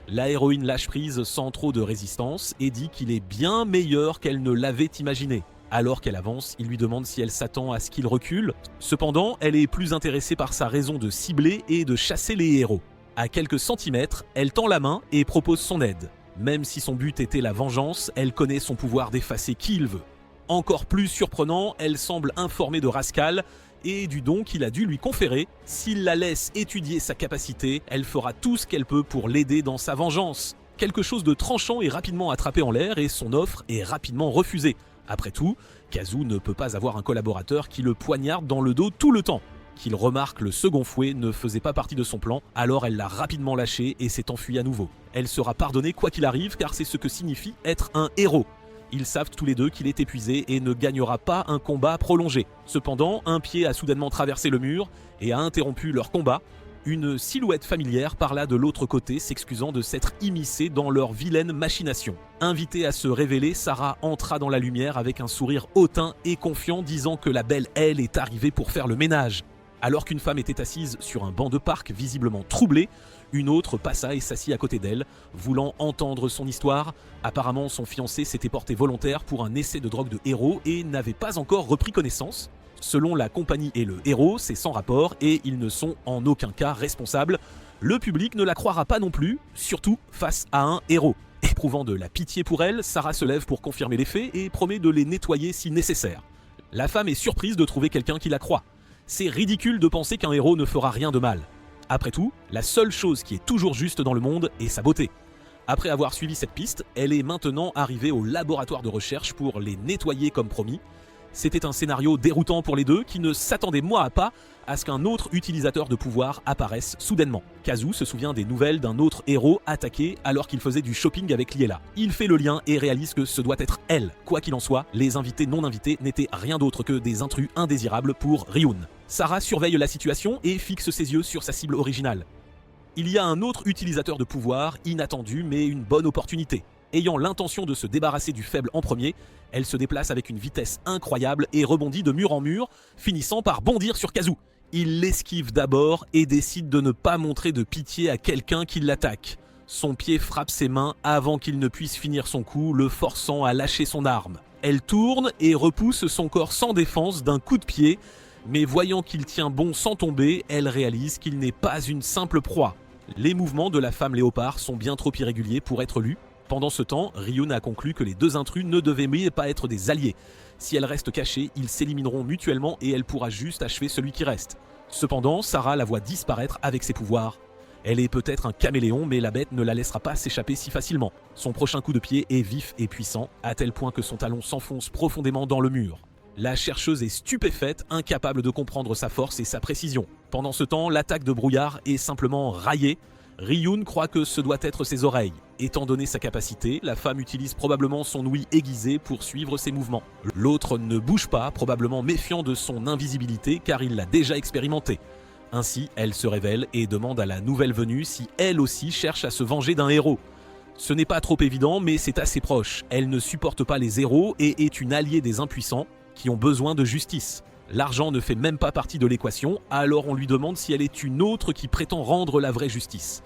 La héroïne lâche prise sans trop de résistance et dit qu'il est bien meilleur qu'elle ne l'avait imaginé. Alors qu'elle avance, il lui demande si elle s'attend à ce qu'il recule. Cependant, elle est plus intéressée par sa raison de cibler et de chasser les héros. À quelques centimètres, elle tend la main et propose son aide. Même si son but était la vengeance, elle connaît son pouvoir d'effacer qui il veut. Encore plus surprenant, elle semble informée de Rascal et du don qu'il a dû lui conférer. S'il la laisse étudier sa capacité, elle fera tout ce qu'elle peut pour l'aider dans sa vengeance. Quelque chose de tranchant est rapidement attrapé en l'air et son offre est rapidement refusée. Après tout, Kazu ne peut pas avoir un collaborateur qui le poignarde dans le dos tout le temps. Qu'il remarque le second fouet ne faisait pas partie de son plan, alors elle l'a rapidement lâché et s'est enfuie à nouveau. Elle sera pardonnée quoi qu'il arrive car c'est ce que signifie être un héros. Ils savent tous les deux qu'il est épuisé et ne gagnera pas un combat prolongé. Cependant, un pied a soudainement traversé le mur et a interrompu leur combat. Une silhouette familière parla de l'autre côté, s'excusant de s'être immiscée dans leur vilaine machination. Invitée à se révéler, Sarah entra dans la lumière avec un sourire hautain et confiant, disant que la belle elle est arrivée pour faire le ménage. Alors qu'une femme était assise sur un banc de parc, visiblement troublée, une autre passa et s'assit à côté d'elle, voulant entendre son histoire. Apparemment, son fiancé s'était porté volontaire pour un essai de drogue de héros et n'avait pas encore repris connaissance. Selon la compagnie et le héros, c'est sans rapport et ils ne sont en aucun cas responsables. Le public ne la croira pas non plus, surtout face à un héros. Éprouvant de la pitié pour elle, Sarah se lève pour confirmer les faits et promet de les nettoyer si nécessaire. La femme est surprise de trouver quelqu'un qui la croit. C'est ridicule de penser qu'un héros ne fera rien de mal. Après tout, la seule chose qui est toujours juste dans le monde est sa beauté. Après avoir suivi cette piste, elle est maintenant arrivée au laboratoire de recherche pour les nettoyer comme promis. C'était un scénario déroutant pour les deux qui ne s'attendaient pas à ce qu'un autre utilisateur de pouvoir apparaisse soudainement. Kazu se souvient des nouvelles d'un autre héros attaqué alors qu'il faisait du shopping avec Liela. Il fait le lien et réalise que ce doit être elle. Quoi qu'il en soit, les invités non invités n'étaient rien d'autre que des intrus indésirables pour Ryun. Sarah surveille la situation et fixe ses yeux sur sa cible originale. Il y a un autre utilisateur de pouvoir, inattendu mais une bonne opportunité. Ayant l'intention de se débarrasser du faible en premier, elle se déplace avec une vitesse incroyable et rebondit de mur en mur, finissant par bondir sur Kazu. Il l'esquive d'abord et décide de ne pas montrer de pitié à quelqu'un qui l'attaque. Son pied frappe ses mains avant qu'il ne puisse finir son coup, le forçant à lâcher son arme. Elle tourne et repousse son corps sans défense d'un coup de pied, mais voyant qu'il tient bon sans tomber, elle réalise qu'il n'est pas une simple proie. Les mouvements de la femme léopard sont bien trop irréguliers pour être lus. Pendant ce temps, Ryun a conclu que les deux intrus ne devaient pas être des alliés. Si elle reste cachée, ils s'élimineront mutuellement et elle pourra juste achever celui qui reste. Cependant, Sarah la voit disparaître avec ses pouvoirs. Elle est peut-être un caméléon, mais la bête ne la laissera pas s'échapper si facilement. Son prochain coup de pied est vif et puissant, à tel point que son talon s'enfonce profondément dans le mur. La chercheuse est stupéfaite, incapable de comprendre sa force et sa précision. Pendant ce temps, l'attaque de Brouillard est simplement raillée. Ryun croit que ce doit être ses oreilles. Étant donné sa capacité, la femme utilise probablement son ouïe aiguisée pour suivre ses mouvements. L'autre ne bouge pas, probablement méfiant de son invisibilité car il l'a déjà expérimenté. Ainsi, elle se révèle et demande à la nouvelle venue si elle aussi cherche à se venger d'un héros. Ce n'est pas trop évident, mais c'est assez proche. Elle ne supporte pas les héros et est une alliée des impuissants qui ont besoin de justice. L'argent ne fait même pas partie de l'équation, alors on lui demande si elle est une autre qui prétend rendre la vraie justice.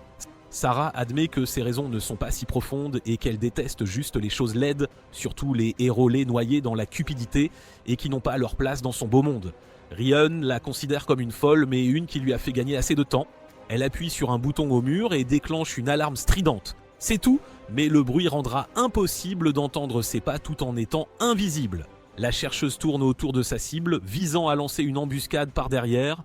Sarah admet que ses raisons ne sont pas si profondes et qu'elle déteste juste les choses laides, surtout les héros laids noyés dans la cupidité et qui n'ont pas leur place dans son beau monde. Ryun la considère comme une folle, mais une qui lui a fait gagner assez de temps. Elle appuie sur un bouton au mur et déclenche une alarme stridente. C'est tout, mais le bruit rendra impossible d'entendre ses pas tout en étant invisible. La chercheuse tourne autour de sa cible, visant à lancer une embuscade par derrière.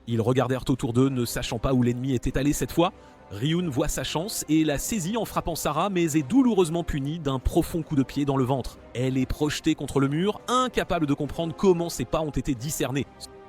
Ils regardèrent autour d'eux, ne sachant pas où l'ennemi était allé cette fois. Ryun voit sa chance et la saisit en frappant Sarah, mais est douloureusement punie d'un profond coup de pied dans le ventre. Elle est projetée contre le mur, incapable de comprendre comment ses pas ont été discernés.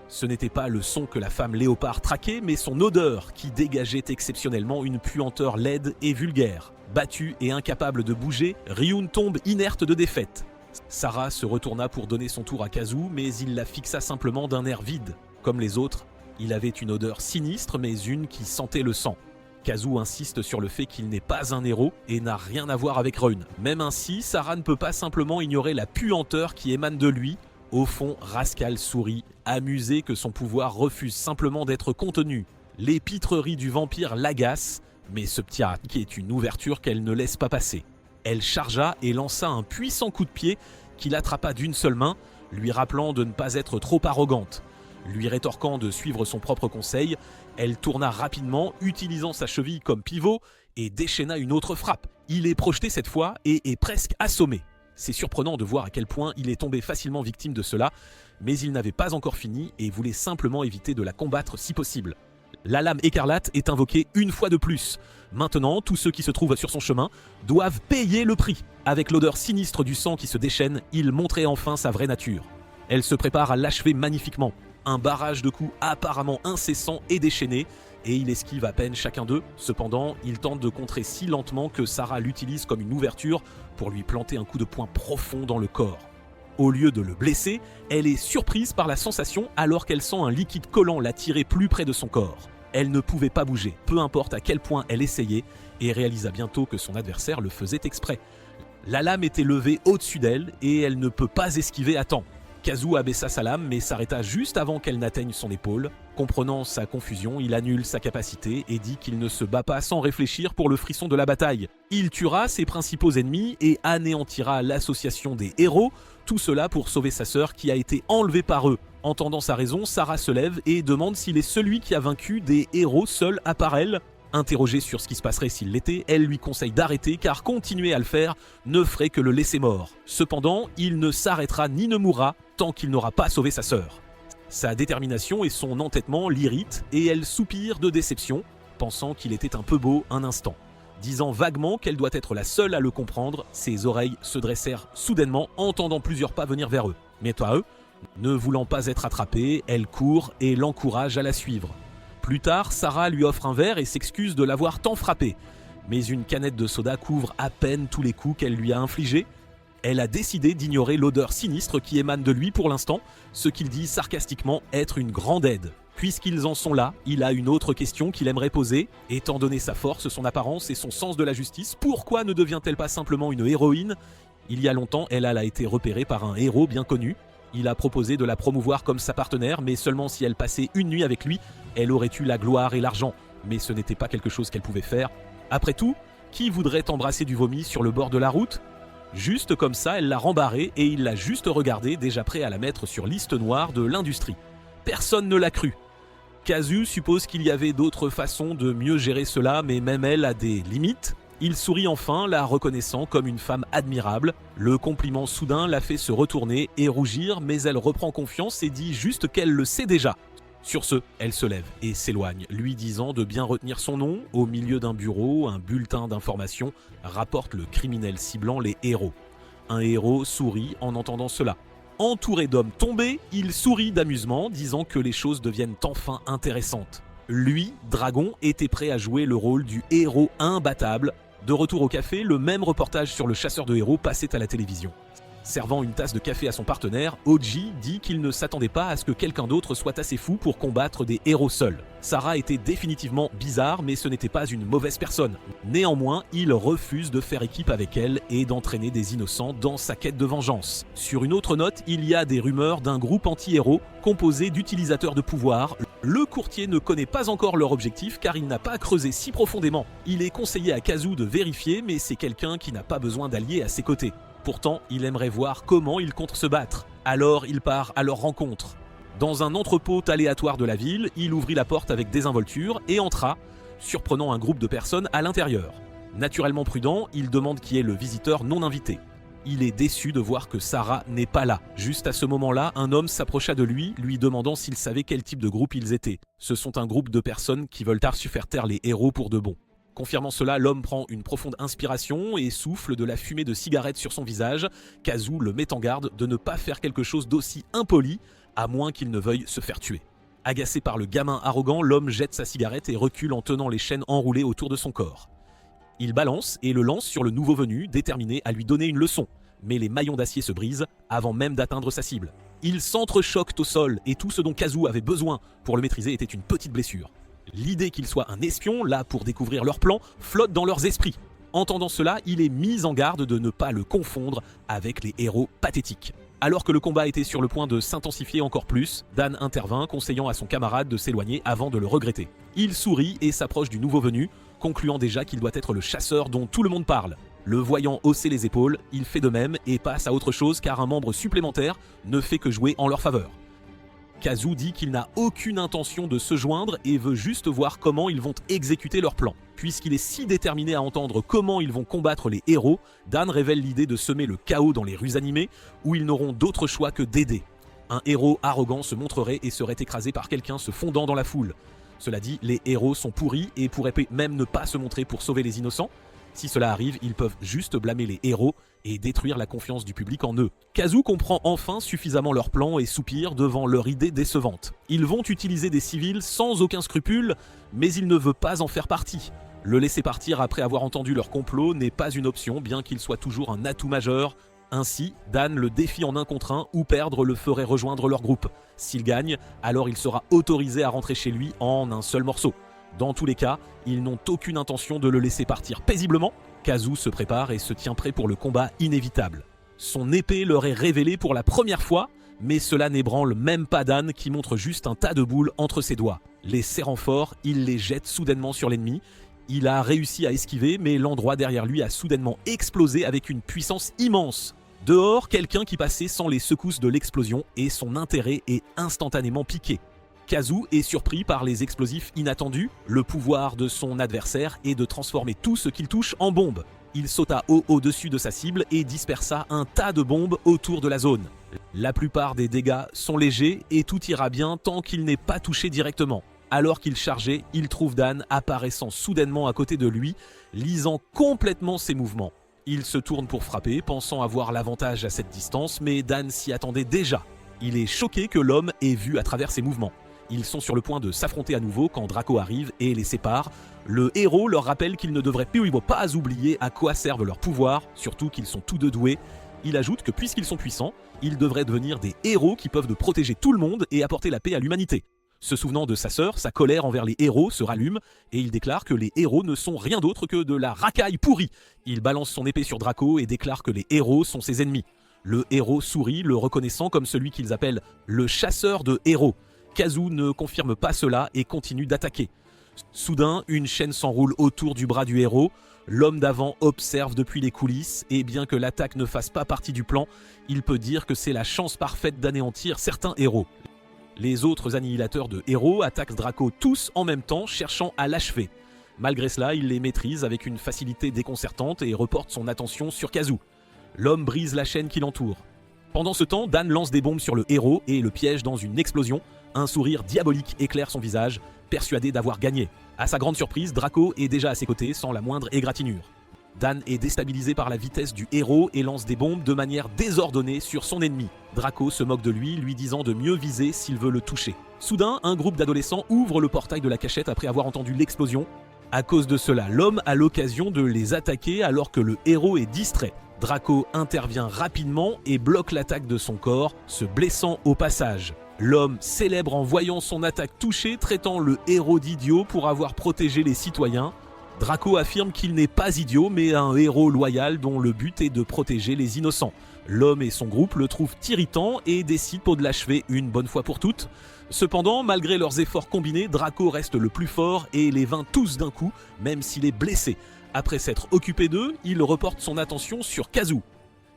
Ce n'était pas le son que la femme léopard traquait, mais son odeur qui dégageait exceptionnellement une puanteur laide et vulgaire. Battue et incapable de bouger, Ryun tombe inerte de défaite. Sarah se retourna pour donner son tour à Kazu, mais il la fixa simplement d'un air vide. Comme les autres, il avait une odeur sinistre, mais une qui sentait le sang. Kazu insiste sur le fait qu'il n'est pas un héros et n'a rien à voir avec Ryun. Même ainsi, Sarah ne peut pas simplement ignorer la puanteur qui émane de lui. Au fond, Rascal sourit, amusé que son pouvoir refuse simplement d'être contenu. Les pitreries du vampire l'agacent, mais ce petit qui est une ouverture qu'elle ne laisse pas passer. Elle chargea et lança un puissant coup de pied qu'il attrapa d'une seule main, lui rappelant de ne pas être trop arrogante. Lui rétorquant de suivre son propre conseil, elle tourna rapidement, utilisant sa cheville comme pivot, et déchaîna une autre frappe. Il est projeté cette fois et est presque assommé. C'est surprenant de voir à quel point il est tombé facilement victime de cela, mais il n'avait pas encore fini et voulait simplement éviter de la combattre si possible. La lame écarlate est invoquée une fois de plus. Maintenant, tous ceux qui se trouvent sur son chemin doivent payer le prix. Avec l'odeur sinistre du sang qui se déchaîne, il montrait enfin sa vraie nature. Elle se prépare à l'achever magnifiquement. Un barrage de coups apparemment incessant et déchaîné, et il esquive à peine chacun d'eux. Cependant, il tente de contrer si lentement que Sarah l'utilise comme une ouverture pour lui planter un coup de poing profond dans le corps. Au lieu de le blesser, elle est surprise par la sensation alors qu'elle sent un liquide collant la tirer plus près de son corps. Elle ne pouvait pas bouger, peu importe à quel point elle essayait, et réalisa bientôt que son adversaire le faisait exprès. La lame était levée au-dessus d'elle et elle ne peut pas esquiver à temps. Kazu abaissa sa lame mais s'arrêta juste avant qu'elle n'atteigne son épaule. Comprenant sa confusion, il annule sa capacité et dit qu'il ne se bat pas sans réfléchir pour le frisson de la bataille. Il tuera ses principaux ennemis et anéantira l'association des héros, tout cela pour sauver sa sœur qui a été enlevée par eux. Entendant sa raison, Sarah se lève et demande s'il est celui qui a vaincu des héros seul à part elle. Interrogée sur ce qui se passerait s'il l'était, elle lui conseille d'arrêter car continuer à le faire ne ferait que le laisser mort. Cependant, il ne s'arrêtera ni ne mourra tant qu'il n'aura pas sauvé sa sœur. Sa détermination et son entêtement l'irritent et elle soupire de déception, pensant qu'il était un peu beau un instant. Disant vaguement qu'elle doit être la seule à le comprendre, ses oreilles se dressèrent soudainement, entendant plusieurs pas venir vers eux. Mais toi, eux, ne voulant pas être attrapée, elle court et l'encourage à la suivre. Plus tard, Sarah lui offre un verre et s'excuse de l'avoir tant frappé. Mais une canette de soda couvre à peine tous les coups qu'elle lui a infligés. Elle a décidé d'ignorer l'odeur sinistre qui émane de lui pour l'instant, ce qu'il dit sarcastiquement être une grande aide. Puisqu'ils en sont là, il a une autre question qu'il aimerait poser. Étant donné sa force, son apparence et son sens de la justice, pourquoi ne devient-elle pas simplement une héroïne ? Il y a longtemps, elle a été repérée par un héros bien connu. Il a proposé de la promouvoir comme sa partenaire, mais seulement si elle passait une nuit avec lui, elle aurait eu la gloire et l'argent. Mais ce n'était pas quelque chose qu'elle pouvait faire. Après tout, qui voudrait embrasser du vomi sur le bord de la route ? Juste comme ça, elle l'a rembarré et il l'a juste regardé, déjà prêt à la mettre sur liste noire de l'industrie. Personne ne l'a cru. Kazu suppose qu'il y avait d'autres façons de mieux gérer cela, mais même elle a des limites. Il sourit enfin, la reconnaissant comme une femme admirable. Le compliment soudain la fait se retourner et rougir, mais elle reprend confiance et dit juste qu'elle le sait déjà. Sur ce, elle se lève et s'éloigne, lui disant de bien retenir son nom. Au milieu d'un bureau, un bulletin d'information rapporte le criminel ciblant les héros. Un héros sourit en entendant cela. Entouré d'hommes tombés, il sourit d'amusement, disant que les choses deviennent enfin intéressantes. Lui, Dragon, était prêt à jouer le rôle du héros imbattable. De retour au café, le même reportage sur le chasseur de héros passait à la télévision. Servant une tasse de café à son partenaire, Oji dit qu'il ne s'attendait pas à ce que quelqu'un d'autre soit assez fou pour combattre des héros seuls. Sarah était définitivement bizarre, mais ce n'était pas une mauvaise personne. Néanmoins, il refuse de faire équipe avec elle et d'entraîner des innocents dans sa quête de vengeance. Sur une autre note, il y a des rumeurs d'un groupe anti-héros composé d'utilisateurs de pouvoir. Le courtier ne connaît pas encore leur objectif car il n'a pas creusé si profondément. Il est conseillé à Kazu de vérifier, mais c'est quelqu'un qui n'a pas besoin d'alliés à ses côtés. Pourtant, il aimerait voir comment ils comptent se battre. Alors, il part à leur rencontre. Dans un entrepôt aléatoire de la ville, il ouvrit la porte avec désinvolture et entra, surprenant un groupe de personnes à l'intérieur. Naturellement prudent, il demande qui est le visiteur non invité. Il est déçu de voir que Sarah n'est pas là. Juste à ce moment-là, un homme s'approcha de lui, lui demandant s'il savait quel type de groupe ils étaient. Ce sont un groupe de personnes qui veulent faire taire les héros pour de bon. Confirmant cela, l'homme prend une profonde inspiration et souffle de la fumée de cigarette sur son visage. Kazu le met en garde de ne pas faire quelque chose d'aussi impoli, à moins qu'il ne veuille se faire tuer. Agacé par le gamin arrogant, l'homme jette sa cigarette et recule en tenant les chaînes enroulées autour de son corps. Il balance et le lance sur le nouveau venu, déterminé à lui donner une leçon. Mais les maillons d'acier se brisent avant même d'atteindre sa cible. Ils s'entrechoquent au sol et tout ce dont Kazu avait besoin pour le maîtriser était une petite blessure. L'idée qu'il soit un espion, là pour découvrir leur plan, flotte dans leurs esprits. Entendant cela, il est mis en garde de ne pas le confondre avec les héros pathétiques. Alors que le combat était sur le point de s'intensifier encore plus, Dan intervint, conseillant à son camarade de s'éloigner avant de le regretter. Il sourit et s'approche du nouveau venu, concluant déjà qu'il doit être le chasseur dont tout le monde parle. Le voyant hausser les épaules, il fait de même et passe à autre chose car un membre supplémentaire ne fait que jouer en leur faveur. Kazu dit qu'il n'a aucune intention de se joindre et veut juste voir comment ils vont exécuter leur plan. Puisqu'il est si déterminé à entendre comment ils vont combattre les héros, Dan révèle l'idée de semer le chaos dans les rues animées où ils n'auront d'autre choix que d'aider. Un héros arrogant se montrerait et serait écrasé par quelqu'un se fondant dans la foule. Cela dit, les héros sont pourris et pourraient même ne pas se montrer pour sauver les innocents. Si cela arrive, ils peuvent juste blâmer les héros et détruire la confiance du public en eux. Kazu comprend enfin suffisamment leur plan et soupire devant leur idée décevante. Ils vont utiliser des civils sans aucun scrupule, mais il ne veut pas en faire partie. Le laisser partir après avoir entendu leur complot n'est pas une option, bien qu'il soit toujours un atout majeur. Ainsi, Dan le défie en 1 contre 1 ou perdre le ferait rejoindre leur groupe. S'il gagne, alors il sera autorisé à rentrer chez lui en un seul morceau. Dans tous les cas, ils n'ont aucune intention de le laisser partir paisiblement. Kazu se prépare et se tient prêt pour le combat inévitable. Son épée leur est révélée pour la première fois, mais cela n'ébranle même pas Dan qui montre juste un tas de boules entre ses doigts. Les serrant fort, il les jette soudainement sur l'ennemi. Il a réussi à esquiver, mais l'endroit derrière lui a soudainement explosé avec une puissance immense. Dehors, quelqu'un qui passait sent les secousses de l'explosion et son intérêt est instantanément piqué. Kazu est surpris par les explosifs inattendus. Le pouvoir de son adversaire est de transformer tout ce qu'il touche en bombe. Il sauta haut au-dessus de sa cible et dispersa un tas de bombes autour de la zone. La plupart des dégâts sont légers et tout ira bien tant qu'il n'est pas touché directement. Alors qu'il chargeait, il trouve Dan apparaissant soudainement à côté de lui, lisant complètement ses mouvements. Il se tourne pour frapper, pensant avoir l'avantage à cette distance, mais Dan s'y attendait déjà. Il est choqué que l'homme ait vu à travers ses mouvements. Ils sont sur le point de s'affronter à nouveau quand Draco arrive et les sépare. Le héros leur rappelle qu'ils ne devraient pas oublier à quoi servent leurs pouvoirs, surtout qu'ils sont tous deux doués. Il ajoute que puisqu'ils sont puissants, ils devraient devenir des héros qui peuvent protéger tout le monde et apporter la paix à l'humanité. Se souvenant de sa sœur, sa colère envers les héros se rallume et il déclare que les héros ne sont rien d'autre que de la racaille pourrie. Il balance son épée sur Draco et déclare que les héros sont ses ennemis. Le héros sourit, le reconnaissant comme celui qu'ils appellent le chasseur de héros. Kazu ne confirme pas cela et continue d'attaquer. Soudain, une chaîne s'enroule autour du bras du héros. L'homme d'avant observe depuis les coulisses et bien que l'attaque ne fasse pas partie du plan, il peut dire que c'est la chance parfaite d'anéantir certains héros. Les autres annihilateurs de héros attaquent Draco tous en même temps, cherchant à l'achever. Malgré cela, il les maîtrise avec une facilité déconcertante et reporte son attention sur Kazu. L'homme brise la chaîne qui l'entoure. Pendant ce temps, Dan lance des bombes sur le héros et le piège dans une explosion. Un sourire diabolique éclaire son visage, persuadé d'avoir gagné. À sa grande surprise, Draco est déjà à ses côtés sans la moindre égratignure. Dan est déstabilisé par la vitesse du héros et lance des bombes de manière désordonnée sur son ennemi. Draco se moque de lui disant de mieux viser s'il veut le toucher. Soudain, un groupe d'adolescents ouvre le portail de la cachette après avoir entendu l'explosion. À cause de cela, l'homme a l'occasion de les attaquer alors que le héros est distrait. Draco intervient rapidement et bloque l'attaque de son corps, se blessant au passage. L'homme célèbre en voyant son attaque touchée, traitant le héros d'idiot pour avoir protégé les citoyens. Draco affirme qu'il n'est pas idiot, mais un héros loyal dont le but est de protéger les innocents. L'homme et son groupe le trouvent irritant et décident de l'achever une bonne fois pour toutes. Cependant, malgré leurs efforts combinés, Draco reste le plus fort et les vainc tous d'un coup, même s'il est blessé. Après s'être occupé d'eux, il reporte son attention sur Kazu.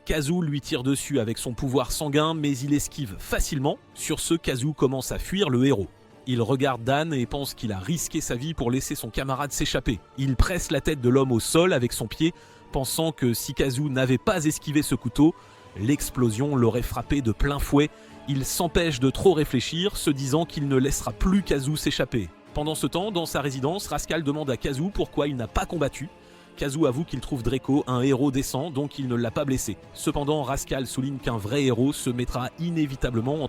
Kazu lui tire dessus avec son pouvoir sanguin, mais il esquive facilement. Sur ce, Kazu commence à fuir le héros. Il regarde Dan et pense qu'il a risqué sa vie pour laisser son camarade s'échapper. Il presse la tête de l'homme au sol avec son pied, pensant que si Kazu n'avait pas esquivé ce couteau, l'explosion l'aurait frappé de plein fouet. Il s'empêche de trop réfléchir, se disant qu'il ne laissera plus Kazu s'échapper. Pendant ce temps, dans sa résidence, Rascal demande à Kazu pourquoi il n'a pas combattu. Kazu avoue qu'il trouve Draco un héros décent, donc il ne l'a pas blessé. Cependant, Rascal souligne qu'un vrai héros se mettra inévitablement en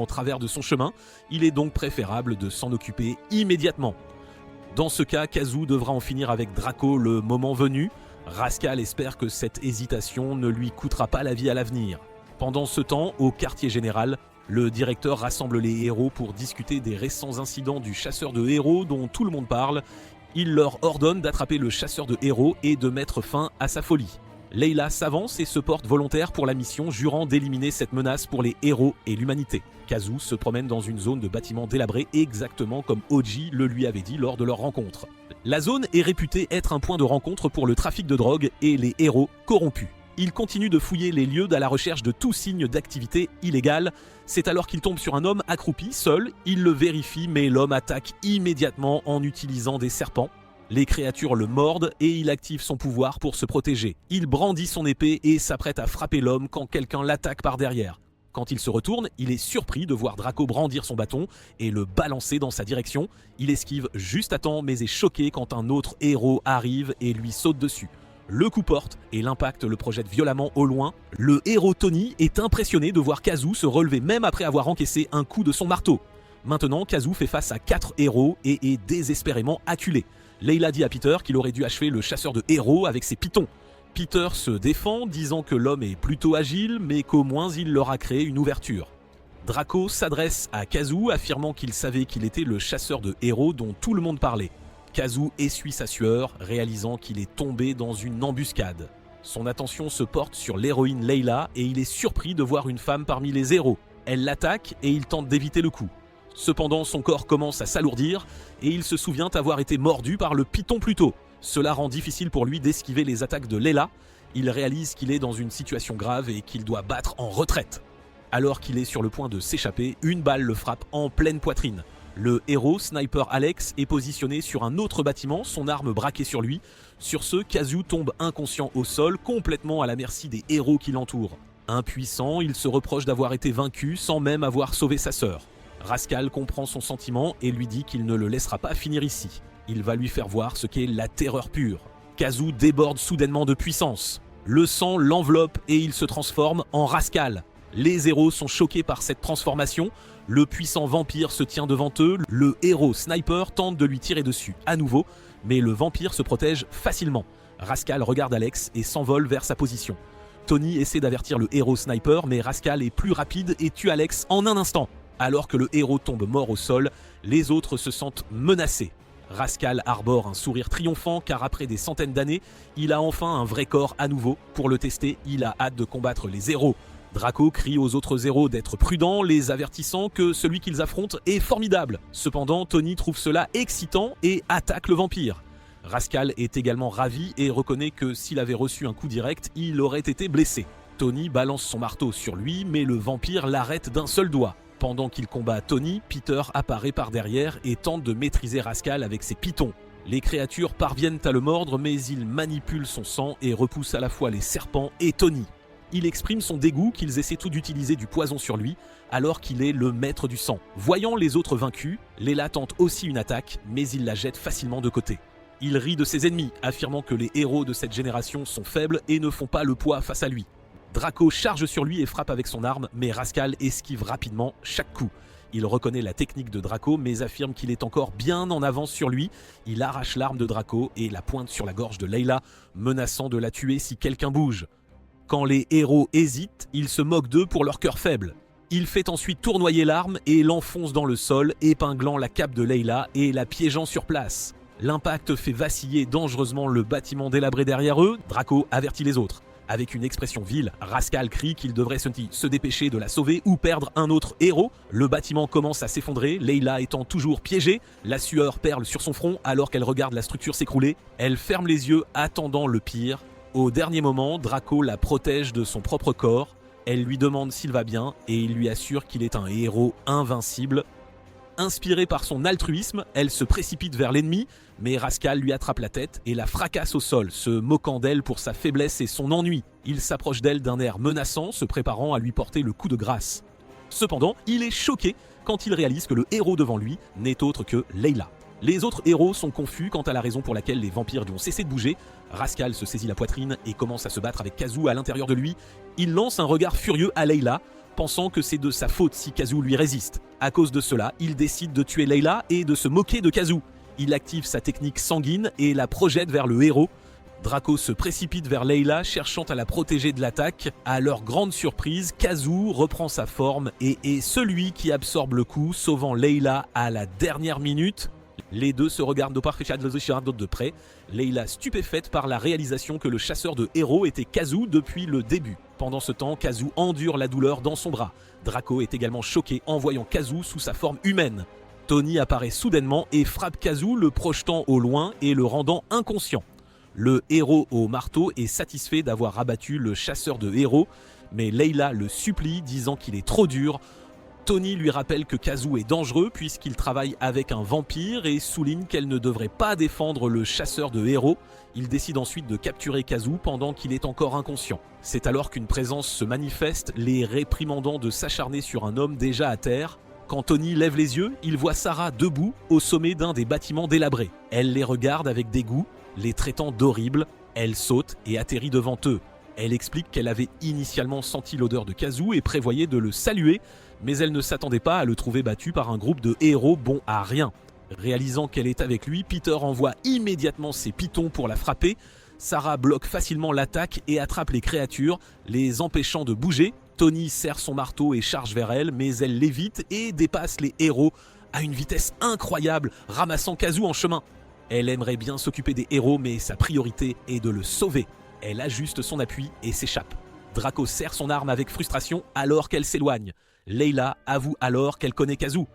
travers de son chemin. Il est donc préférable de s'en occuper immédiatement. Dans ce cas, Kazu devra en finir avec Draco le moment venu. Rascal espère que cette hésitation ne lui coûtera pas la vie à l'avenir. Pendant ce temps, au quartier général, le directeur rassemble les héros pour discuter des récents incidents du chasseur de héros dont tout le monde parle. Il leur ordonne d'attraper le chasseur de héros et de mettre fin à sa folie. Layla s'avance et se porte volontaire pour la mission, jurant d'éliminer cette menace pour les héros et l'humanité. Kazu se promène dans une zone de bâtiments délabrés exactement comme Oji le lui avait dit lors de leur rencontre. La zone est réputée être un point de rencontre pour le trafic de drogue et les héros corrompus. Il continue de fouiller les lieux à la recherche de tout signe d'activité illégale. C'est alors qu'il tombe sur un homme accroupi, seul. Il le vérifie, mais l'homme attaque immédiatement en utilisant des serpents. Les créatures le mordent et il active son pouvoir pour se protéger. Il brandit son épée et s'apprête à frapper l'homme quand quelqu'un l'attaque par derrière. Quand il se retourne, il est surpris de voir Draco brandir son bâton et le balancer dans sa direction. Il esquive juste à temps, mais est choqué quand un autre héros arrive et lui saute dessus. Le coup porte et l'impact le projette violemment au loin. Le héros Tony est impressionné de voir Kazu se relever même après avoir encaissé un coup de son marteau. Maintenant, Kazu fait face à 4 héros et est désespérément acculé. Layla dit à Peter qu'il aurait dû achever le chasseur de héros avec ses pitons. Peter se défend, disant que l'homme est plutôt agile, mais qu'au moins il leur a créé une ouverture. Draco s'adresse à Kazu, affirmant qu'il savait qu'il était le chasseur de héros dont tout le monde parlait. Kazu essuie sa sueur, réalisant qu'il est tombé dans une embuscade. Son attention se porte sur l'héroïne Layla et il est surpris de voir une femme parmi les héros. Elle l'attaque et il tente d'éviter le coup. Cependant, son corps commence à s'alourdir et il se souvient avoir été mordu par le python plus tôt. Cela rend difficile pour lui d'esquiver les attaques de Layla. Il réalise qu'il est dans une situation grave et qu'il doit battre en retraite. Alors qu'il est sur le point de s'échapper, une balle le frappe en pleine poitrine. Le héros, Sniper Alex, est positionné sur un autre bâtiment, son arme braquée sur lui. Sur ce, Kazu tombe inconscient au sol, complètement à la merci des héros qui l'entourent. Impuissant, il se reproche d'avoir été vaincu sans même avoir sauvé sa sœur. Rascal comprend son sentiment et lui dit qu'il ne le laissera pas finir ici. Il va lui faire voir ce qu'est la terreur pure. Kazu déborde soudainement de puissance. Le sang l'enveloppe et il se transforme en Rascal. Les héros sont choqués par cette transformation. Le puissant vampire se tient devant eux. Le héros Sniper tente de lui tirer dessus à nouveau, mais le vampire se protège facilement. Rascal regarde Alex et s'envole vers sa position. Tony essaie d'avertir le héros Sniper, mais Rascal est plus rapide et tue Alex en un instant. Alors que le héros tombe mort au sol, les autres se sentent menacés. Rascal arbore un sourire triomphant car après des centaines d'années, il a enfin un vrai corps à nouveau. Pour le tester, il a hâte de combattre les héros. Draco crie aux autres héros d'être prudents, les avertissant que celui qu'ils affrontent est formidable. Cependant, Tony trouve cela excitant et attaque le vampire. Rascal est également ravi et reconnaît que s'il avait reçu un coup direct, il aurait été blessé. Tony balance son marteau sur lui, mais le vampire l'arrête d'un seul doigt. Pendant qu'il combat Tony, Peter apparaît par derrière et tente de maîtriser Rascal avec ses pitons. Les créatures parviennent à le mordre, mais il manipule son sang et repousse à la fois les serpents et Tony. Il exprime son dégoût qu'ils essaient tout d'utiliser du poison sur lui, alors qu'il est le maître du sang. Voyant les autres vaincus, Layla tente aussi une attaque, mais il la jette facilement de côté. Il rit de ses ennemis, affirmant que les héros de cette génération sont faibles et ne font pas le poids face à lui. Draco charge sur lui et frappe avec son arme, mais Rascal esquive rapidement chaque coup. Il reconnaît la technique de Draco, mais affirme qu'il est encore bien en avance sur lui. Il arrache l'arme de Draco et la pointe sur la gorge de Layla, menaçant de la tuer si quelqu'un bouge. Quand les héros hésitent, il se moque d'eux pour leur cœur faible. Il fait ensuite tournoyer l'arme et l'enfonce dans le sol, épinglant la cape de Layla et la piégeant sur place. L'impact fait vaciller dangereusement le bâtiment délabré derrière eux. Draco avertit les autres. Avec une expression vile, Rascal crie qu'il devrait se dépêcher de la sauver ou perdre un autre héros. Le bâtiment commence à s'effondrer, Layla étant toujours piégée. La sueur perle sur son front alors qu'elle regarde la structure s'écrouler. Elle ferme les yeux, attendant le pire. Au dernier moment, Draco la protège de son propre corps. Elle lui demande s'il va bien et il lui assure qu'il est un héros invincible. Inspirée par son altruisme, elle se précipite vers l'ennemi, mais Rascal lui attrape la tête et la fracasse au sol, se moquant d'elle pour sa faiblesse et son ennui. Il s'approche d'elle d'un air menaçant, se préparant à lui porter le coup de grâce. Cependant, il est choqué quand il réalise que le héros devant lui n'est autre que Layla. Les autres héros sont confus quant à la raison pour laquelle les vampires ont cessé de bouger. Rascal se saisit la poitrine et commence à se battre avec Kazoo à l'intérieur de lui. Il lance un regard furieux à Layla, pensant que c'est de sa faute si Kazoo lui résiste. À cause de cela, il décide de tuer Layla et de se moquer de Kazoo. Il active sa technique sanguine et la projette vers le héros. Draco se précipite vers Layla, cherchant à la protéger de l'attaque. À leur grande surprise, Kazoo reprend sa forme et est celui qui absorbe le coup, sauvant Layla à la dernière minute. Les deux se regardent de près, Layla stupéfaite par la réalisation que le chasseur de héros était Kazoo depuis le début. Pendant ce temps, Kazoo endure la douleur dans son bras. Draco est également choqué en voyant Kazoo sous sa forme humaine. Tony apparaît soudainement et frappe Kazoo, le projetant au loin et le rendant inconscient. Le héros au marteau est satisfait d'avoir abattu le chasseur de héros, mais Layla le supplie, disant qu'il est trop dur. Tony lui rappelle que Kazoo est dangereux puisqu'il travaille avec un vampire et souligne qu'elle ne devrait pas défendre le chasseur de héros. Il décide ensuite de capturer Kazoo pendant qu'il est encore inconscient. C'est alors qu'une présence se manifeste, les réprimandant de s'acharner sur un homme déjà à terre. Quand Tony lève les yeux, il voit Sarah debout au sommet d'un des bâtiments délabrés. Elle les regarde avec dégoût, les traitant d'horribles. Elle saute et atterrit devant eux. Elle explique qu'elle avait initialement senti l'odeur de Kazoo et prévoyait de le saluer, mais elle ne s'attendait pas à le trouver battu par un groupe de héros bons à rien. Réalisant qu'elle est avec lui, Peter envoie immédiatement ses pitons pour la frapper. Sarah bloque facilement l'attaque et attrape les créatures, les empêchant de bouger. Tony serre son marteau et charge vers elle, mais elle l'évite et dépasse les héros à une vitesse incroyable, ramassant Kazoo en chemin. Elle aimerait bien s'occuper des héros, mais sa priorité est de le sauver. Elle ajuste son appui et s'échappe. Draco serre son arme avec frustration alors qu'elle s'éloigne. Layla avoue alors qu'elle connaît Kazoo.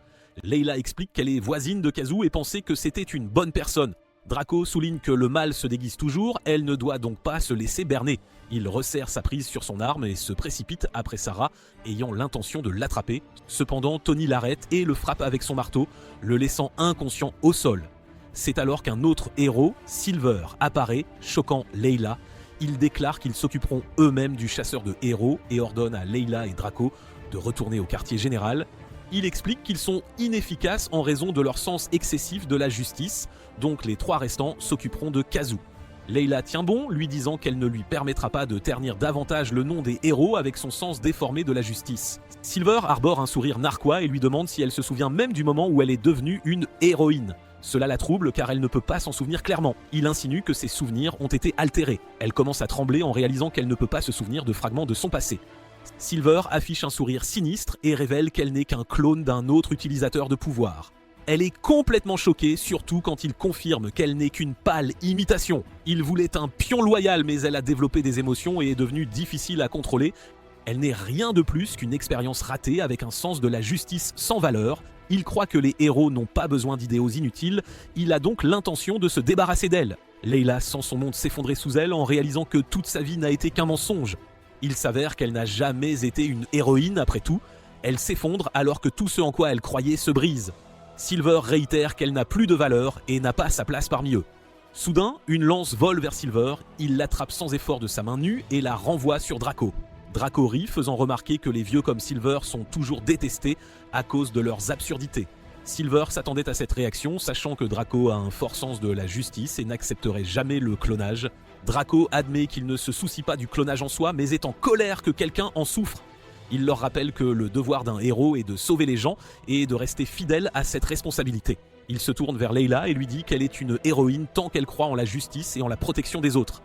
Layla explique qu'elle est voisine de Kazoo et pensait que c'était une bonne personne. Draco souligne que le mal se déguise toujours, elle ne doit donc pas se laisser berner. Il resserre sa prise sur son arme et se précipite après Sarah, ayant l'intention de l'attraper. Cependant, Tony l'arrête et le frappe avec son marteau, le laissant inconscient au sol. C'est alors qu'un autre héros, Silver, apparaît, choquant Layla. Ils déclarent qu'ils s'occuperont eux-mêmes du chasseur de héros et ordonnent à Layla et Draco de retourner au quartier général. Il explique qu'ils sont inefficaces en raison de leur sens excessif de la justice, donc les trois restants s'occuperont de Kazoo. Layla tient bon, lui disant qu'elle ne lui permettra pas de ternir davantage le nom des héros avec son sens déformé de la justice. Silver arbore un sourire narquois et lui demande si elle se souvient même du moment où elle est devenue une héroïne. Cela la trouble car elle ne peut pas s'en souvenir clairement. Il insinue que ses souvenirs ont été altérés. Elle commence à trembler en réalisant qu'elle ne peut pas se souvenir de fragments de son passé. Silver affiche un sourire sinistre et révèle qu'elle n'est qu'un clone d'un autre utilisateur de pouvoir. Elle est complètement choquée, surtout quand il confirme qu'elle n'est qu'une pâle imitation. Il voulait un pion loyal, mais elle a développé des émotions et est devenue difficile à contrôler. Elle n'est rien de plus qu'une expérience ratée avec un sens de la justice sans valeur. Il croit que les héros n'ont pas besoin d'idéaux inutiles, il a donc l'intention de se débarrasser d'elle. Layla sent son monde s'effondrer sous elle en réalisant que toute sa vie n'a été qu'un mensonge. Il s'avère qu'elle n'a jamais été une héroïne après tout. Elle s'effondre alors que tout ce en quoi elle croyait se brise. Silver réitère qu'elle n'a plus de valeur et n'a pas sa place parmi eux. Soudain, une lance vole vers Silver, il l'attrape sans effort de sa main nue et la renvoie sur Draco. Draco rit, faisant remarquer que les vieux comme Silver sont toujours détestés à cause de leurs absurdités. Silver s'attendait à cette réaction, sachant que Draco a un fort sens de la justice et n'accepterait jamais le clonage. Draco admet qu'il ne se soucie pas du clonage en soi, mais est en colère que quelqu'un en souffre. Il leur rappelle que le devoir d'un héros est de sauver les gens et de rester fidèle à cette responsabilité. Il se tourne vers Layla et lui dit qu'elle est une héroïne tant qu'elle croit en la justice et en la protection des autres.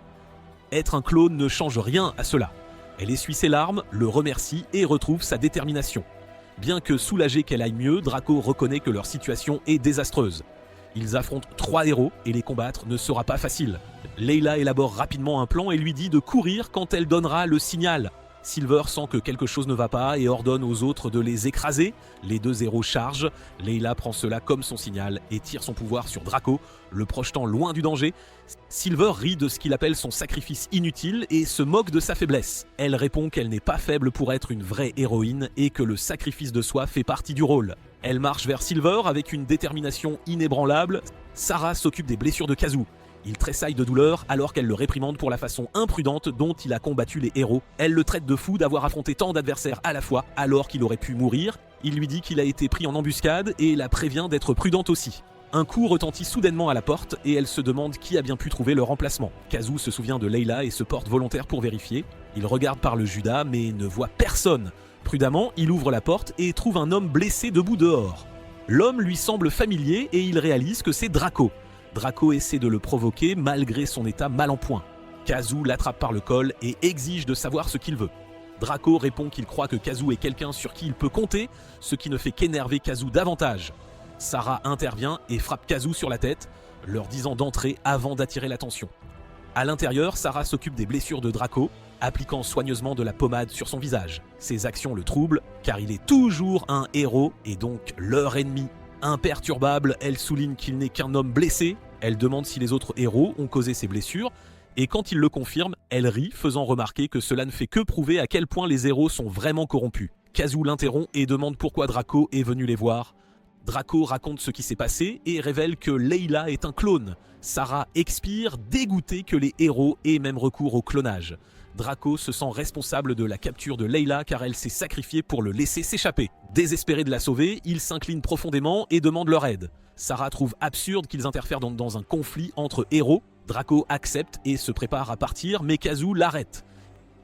Être un clone ne change rien à cela. Elle essuie ses larmes, le remercie et retrouve sa détermination. Bien que soulagée qu'elle aille mieux, Draco reconnaît que leur situation est désastreuse. Ils affrontent 3 héros et les combattre ne sera pas facile. Layla élabore rapidement un plan et lui dit de courir quand elle donnera le signal. Silver sent que quelque chose ne va pas et ordonne aux autres de les écraser. Les 2 héros chargent. Layla prend cela comme son signal et tire son pouvoir sur Draco, le projetant loin du danger. Silver rit de ce qu'il appelle son sacrifice inutile et se moque de sa faiblesse. Elle répond qu'elle n'est pas faible pour être une vraie héroïne et que le sacrifice de soi fait partie du rôle. Elle marche vers Silver avec une détermination inébranlable. Sarah s'occupe des blessures de Kazoo. Il tressaille de douleur alors qu'elle le réprimande pour la façon imprudente dont il a combattu les héros. Elle le traite de fou d'avoir affronté tant d'adversaires à la fois alors qu'il aurait pu mourir. Il lui dit qu'il a été pris en embuscade et la prévient d'être prudente aussi. Un coup retentit soudainement à la porte et elle se demande qui a bien pu trouver le remplacement. Kazoo se souvient de Layla et se porte volontaire pour vérifier. Il regarde par le judas mais ne voit personne. Prudemment, il ouvre la porte et trouve un homme blessé debout dehors. L'homme lui semble familier et il réalise que c'est Draco. Draco essaie de le provoquer malgré son état mal en point. Kazoo l'attrape par le col et exige de savoir ce qu'il veut. Draco répond qu'il croit que Kazoo est quelqu'un sur qui il peut compter, ce qui ne fait qu'énerver Kazoo davantage. Sarah intervient et frappe Kazoo sur la tête, leur disant d'entrer avant d'attirer l'attention. À l'intérieur, Sarah s'occupe des blessures de Draco, appliquant soigneusement de la pommade sur son visage. Ses actions le troublent, car il est toujours un héros et donc leur ennemi. Imperturbable, elle souligne qu'il n'est qu'un homme blessé. Elle demande si les autres héros ont causé ses blessures. Et quand il le confirme, elle rit, faisant remarquer que cela ne fait que prouver à quel point les héros sont vraiment corrompus. Kazoo l'interrompt et demande pourquoi Draco est venu les voir. Draco raconte ce qui s'est passé et révèle que Layla est un clone. Sarah expire, dégoûtée que les héros aient même recours au clonage. Draco se sent responsable de la capture de Layla car elle s'est sacrifiée pour le laisser s'échapper. Désespéré de la sauver, il s'incline profondément et demande leur aide. Sarah trouve absurde qu'ils interfèrent dans un conflit entre héros. Draco accepte et se prépare à partir, mais Kazoo l'arrête.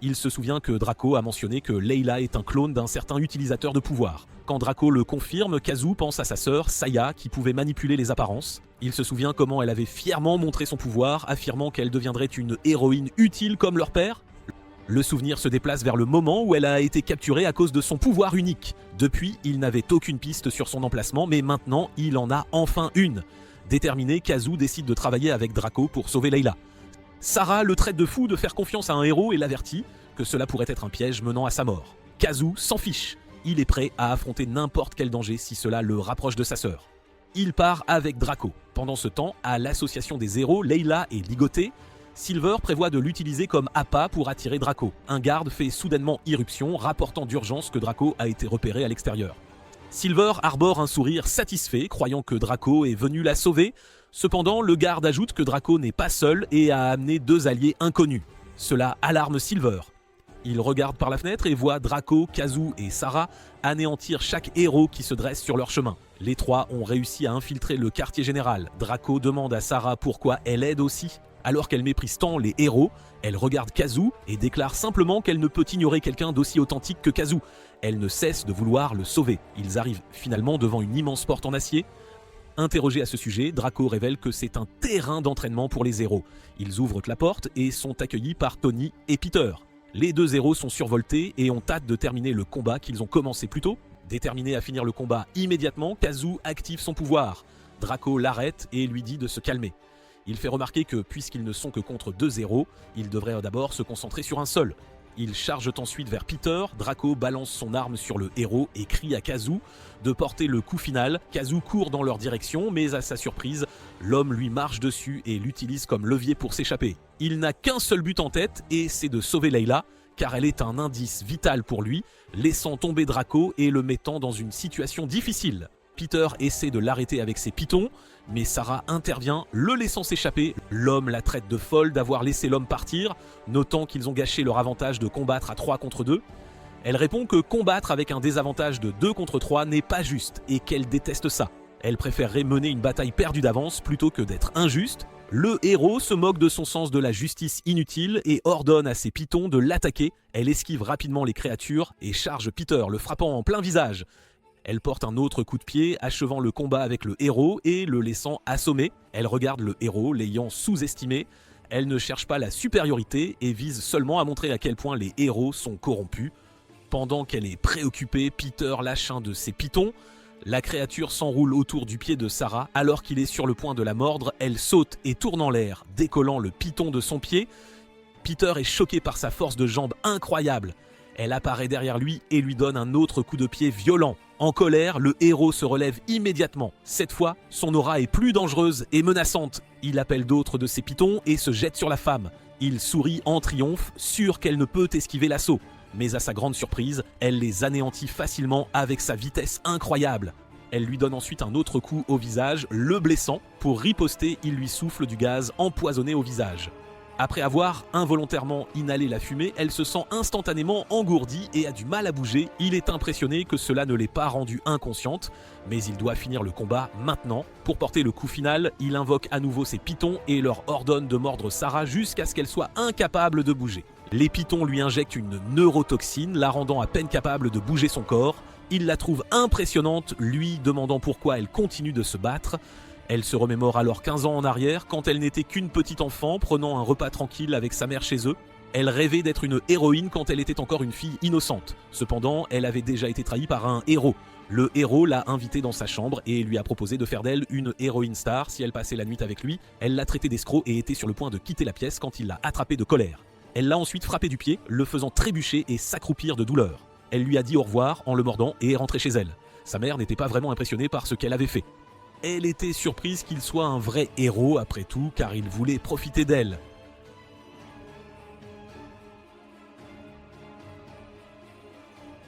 Il se souvient que Draco a mentionné que Layla est un clone d'un certain utilisateur de pouvoir. Quand Draco le confirme, Kazoo pense à sa sœur, Saya, qui pouvait manipuler les apparences. Il se souvient comment elle avait fièrement montré son pouvoir, affirmant qu'elle deviendrait une héroïne utile comme leur père. Le souvenir se déplace vers le moment où elle a été capturée à cause de son pouvoir unique. Depuis, il n'avait aucune piste sur son emplacement, mais maintenant, il en a enfin une. Déterminé, Kazoo décide de travailler avec Draco pour sauver Layla. Sarah le traite de fou de faire confiance à un héros et l'avertit que cela pourrait être un piège menant à sa mort. Kazoo s'en fiche. Il est prêt à affronter n'importe quel danger si cela le rapproche de sa sœur. Il part avec Draco. Pendant ce temps, à l'association des héros, Layla est ligotée. Silver prévoit de l'utiliser comme appât pour attirer Draco. Un garde fait soudainement irruption, rapportant d'urgence que Draco a été repéré à l'extérieur. Silver arbore un sourire satisfait, croyant que Draco est venu la sauver. Cependant, le garde ajoute que Draco n'est pas seul et a amené 2 alliés inconnus. Cela alarme Silver. Il regarde par la fenêtre et voit Draco, Kazoo et Sarah anéantir chaque héros qui se dresse sur leur chemin. Les 3 ont réussi à infiltrer le quartier général. Draco demande à Sarah pourquoi elle aide aussi. Alors qu'elle méprise tant les héros, elle regarde Kazoo et déclare simplement qu'elle ne peut ignorer quelqu'un d'aussi authentique que Kazoo. Elle ne cesse de vouloir le sauver. Ils arrivent finalement devant une immense porte en acier. Interrogé à ce sujet, Draco révèle que c'est un terrain d'entraînement pour les héros. Ils ouvrent la porte et sont accueillis par Tony et Peter. Les 2 héros sont survoltés et ont hâte de terminer le combat qu'ils ont commencé plus tôt. Déterminé à finir le combat immédiatement, Kazoo active son pouvoir. Draco l'arrête et lui dit de se calmer. Il fait remarquer que puisqu'ils ne sont que contre 2 héros, ils devraient d'abord se concentrer sur un seul. Ils chargent ensuite vers Peter, Draco balance son arme sur le héros et crie à Kazoo de porter le coup final. Kazoo court dans leur direction, mais à sa surprise, l'homme lui marche dessus et l'utilise comme levier pour s'échapper. Il n'a qu'un seul but en tête et c'est de sauver Layla, car elle est un indice vital pour lui, laissant tomber Draco et le mettant dans une situation difficile. Peter essaie de l'arrêter avec ses pitons, mais Sarah intervient, le laissant s'échapper. L'homme la traite de folle d'avoir laissé l'homme partir, notant qu'ils ont gâché leur avantage de combattre à 3 contre 2. Elle répond que combattre avec un désavantage de 2 contre 3 n'est pas juste et qu'elle déteste ça. Elle préférerait mener une bataille perdue d'avance plutôt que d'être injuste. Le héros se moque de son sens de la justice inutile et ordonne à ses pitons de l'attaquer. Elle esquive rapidement les créatures et charge Peter, le frappant en plein visage. Elle porte un autre coup de pied, achevant le combat avec le héros et le laissant assommer. Elle regarde le héros, l'ayant sous-estimé. Elle ne cherche pas la supériorité et vise seulement à montrer à quel point les héros sont corrompus. Pendant qu'elle est préoccupée, Peter lâche un de ses pitons. La créature s'enroule autour du pied de Sarah. Alors qu'il est sur le point de la mordre, elle saute et tourne en l'air, décollant le piton de son pied. Peter est choqué par sa force de jambe incroyable. Elle apparaît derrière lui et lui donne un autre coup de pied violent. En colère, le héros se relève immédiatement. Cette fois, son aura est plus dangereuse et menaçante. Il appelle d'autres de ses pitons et se jette sur la femme. Il sourit en triomphe, sûr qu'elle ne peut esquiver l'assaut. Mais à sa grande surprise, elle les anéantit facilement avec sa vitesse incroyable. Elle lui donne ensuite un autre coup au visage, le blessant. Pour riposter, il lui souffle du gaz empoisonné au visage. Après avoir involontairement inhalé la fumée, elle se sent instantanément engourdie et a du mal à bouger. Il est impressionné que cela ne l'ait pas rendue inconsciente, mais il doit finir le combat maintenant. Pour porter le coup final, il invoque à nouveau ses pitons et leur ordonne de mordre Sarah jusqu'à ce qu'elle soit incapable de bouger. Les pitons lui injectent une neurotoxine, la rendant à peine capable de bouger son corps. Il la trouve impressionnante, lui demandant pourquoi elle continue de se battre. Elle se remémore alors 15 ans en arrière, quand elle n'était qu'une petite enfant prenant un repas tranquille avec sa mère chez eux. Elle rêvait d'être une héroïne quand elle était encore une fille innocente. Cependant, elle avait déjà été trahie par un héros. Le héros l'a invitée dans sa chambre et lui a proposé de faire d'elle une héroïne star si elle passait la nuit avec lui. Elle l'a traité d'escroc et était sur le point de quitter la pièce quand il l'a attrapée de colère. Elle l'a ensuite frappé du pied, le faisant trébucher et s'accroupir de douleur. Elle lui a dit au revoir en le mordant et est rentrée chez elle. Sa mère n'était pas vraiment impressionnée par ce qu'elle avait fait. Elle était surprise qu'il soit un vrai héros après tout, car il voulait profiter d'elle.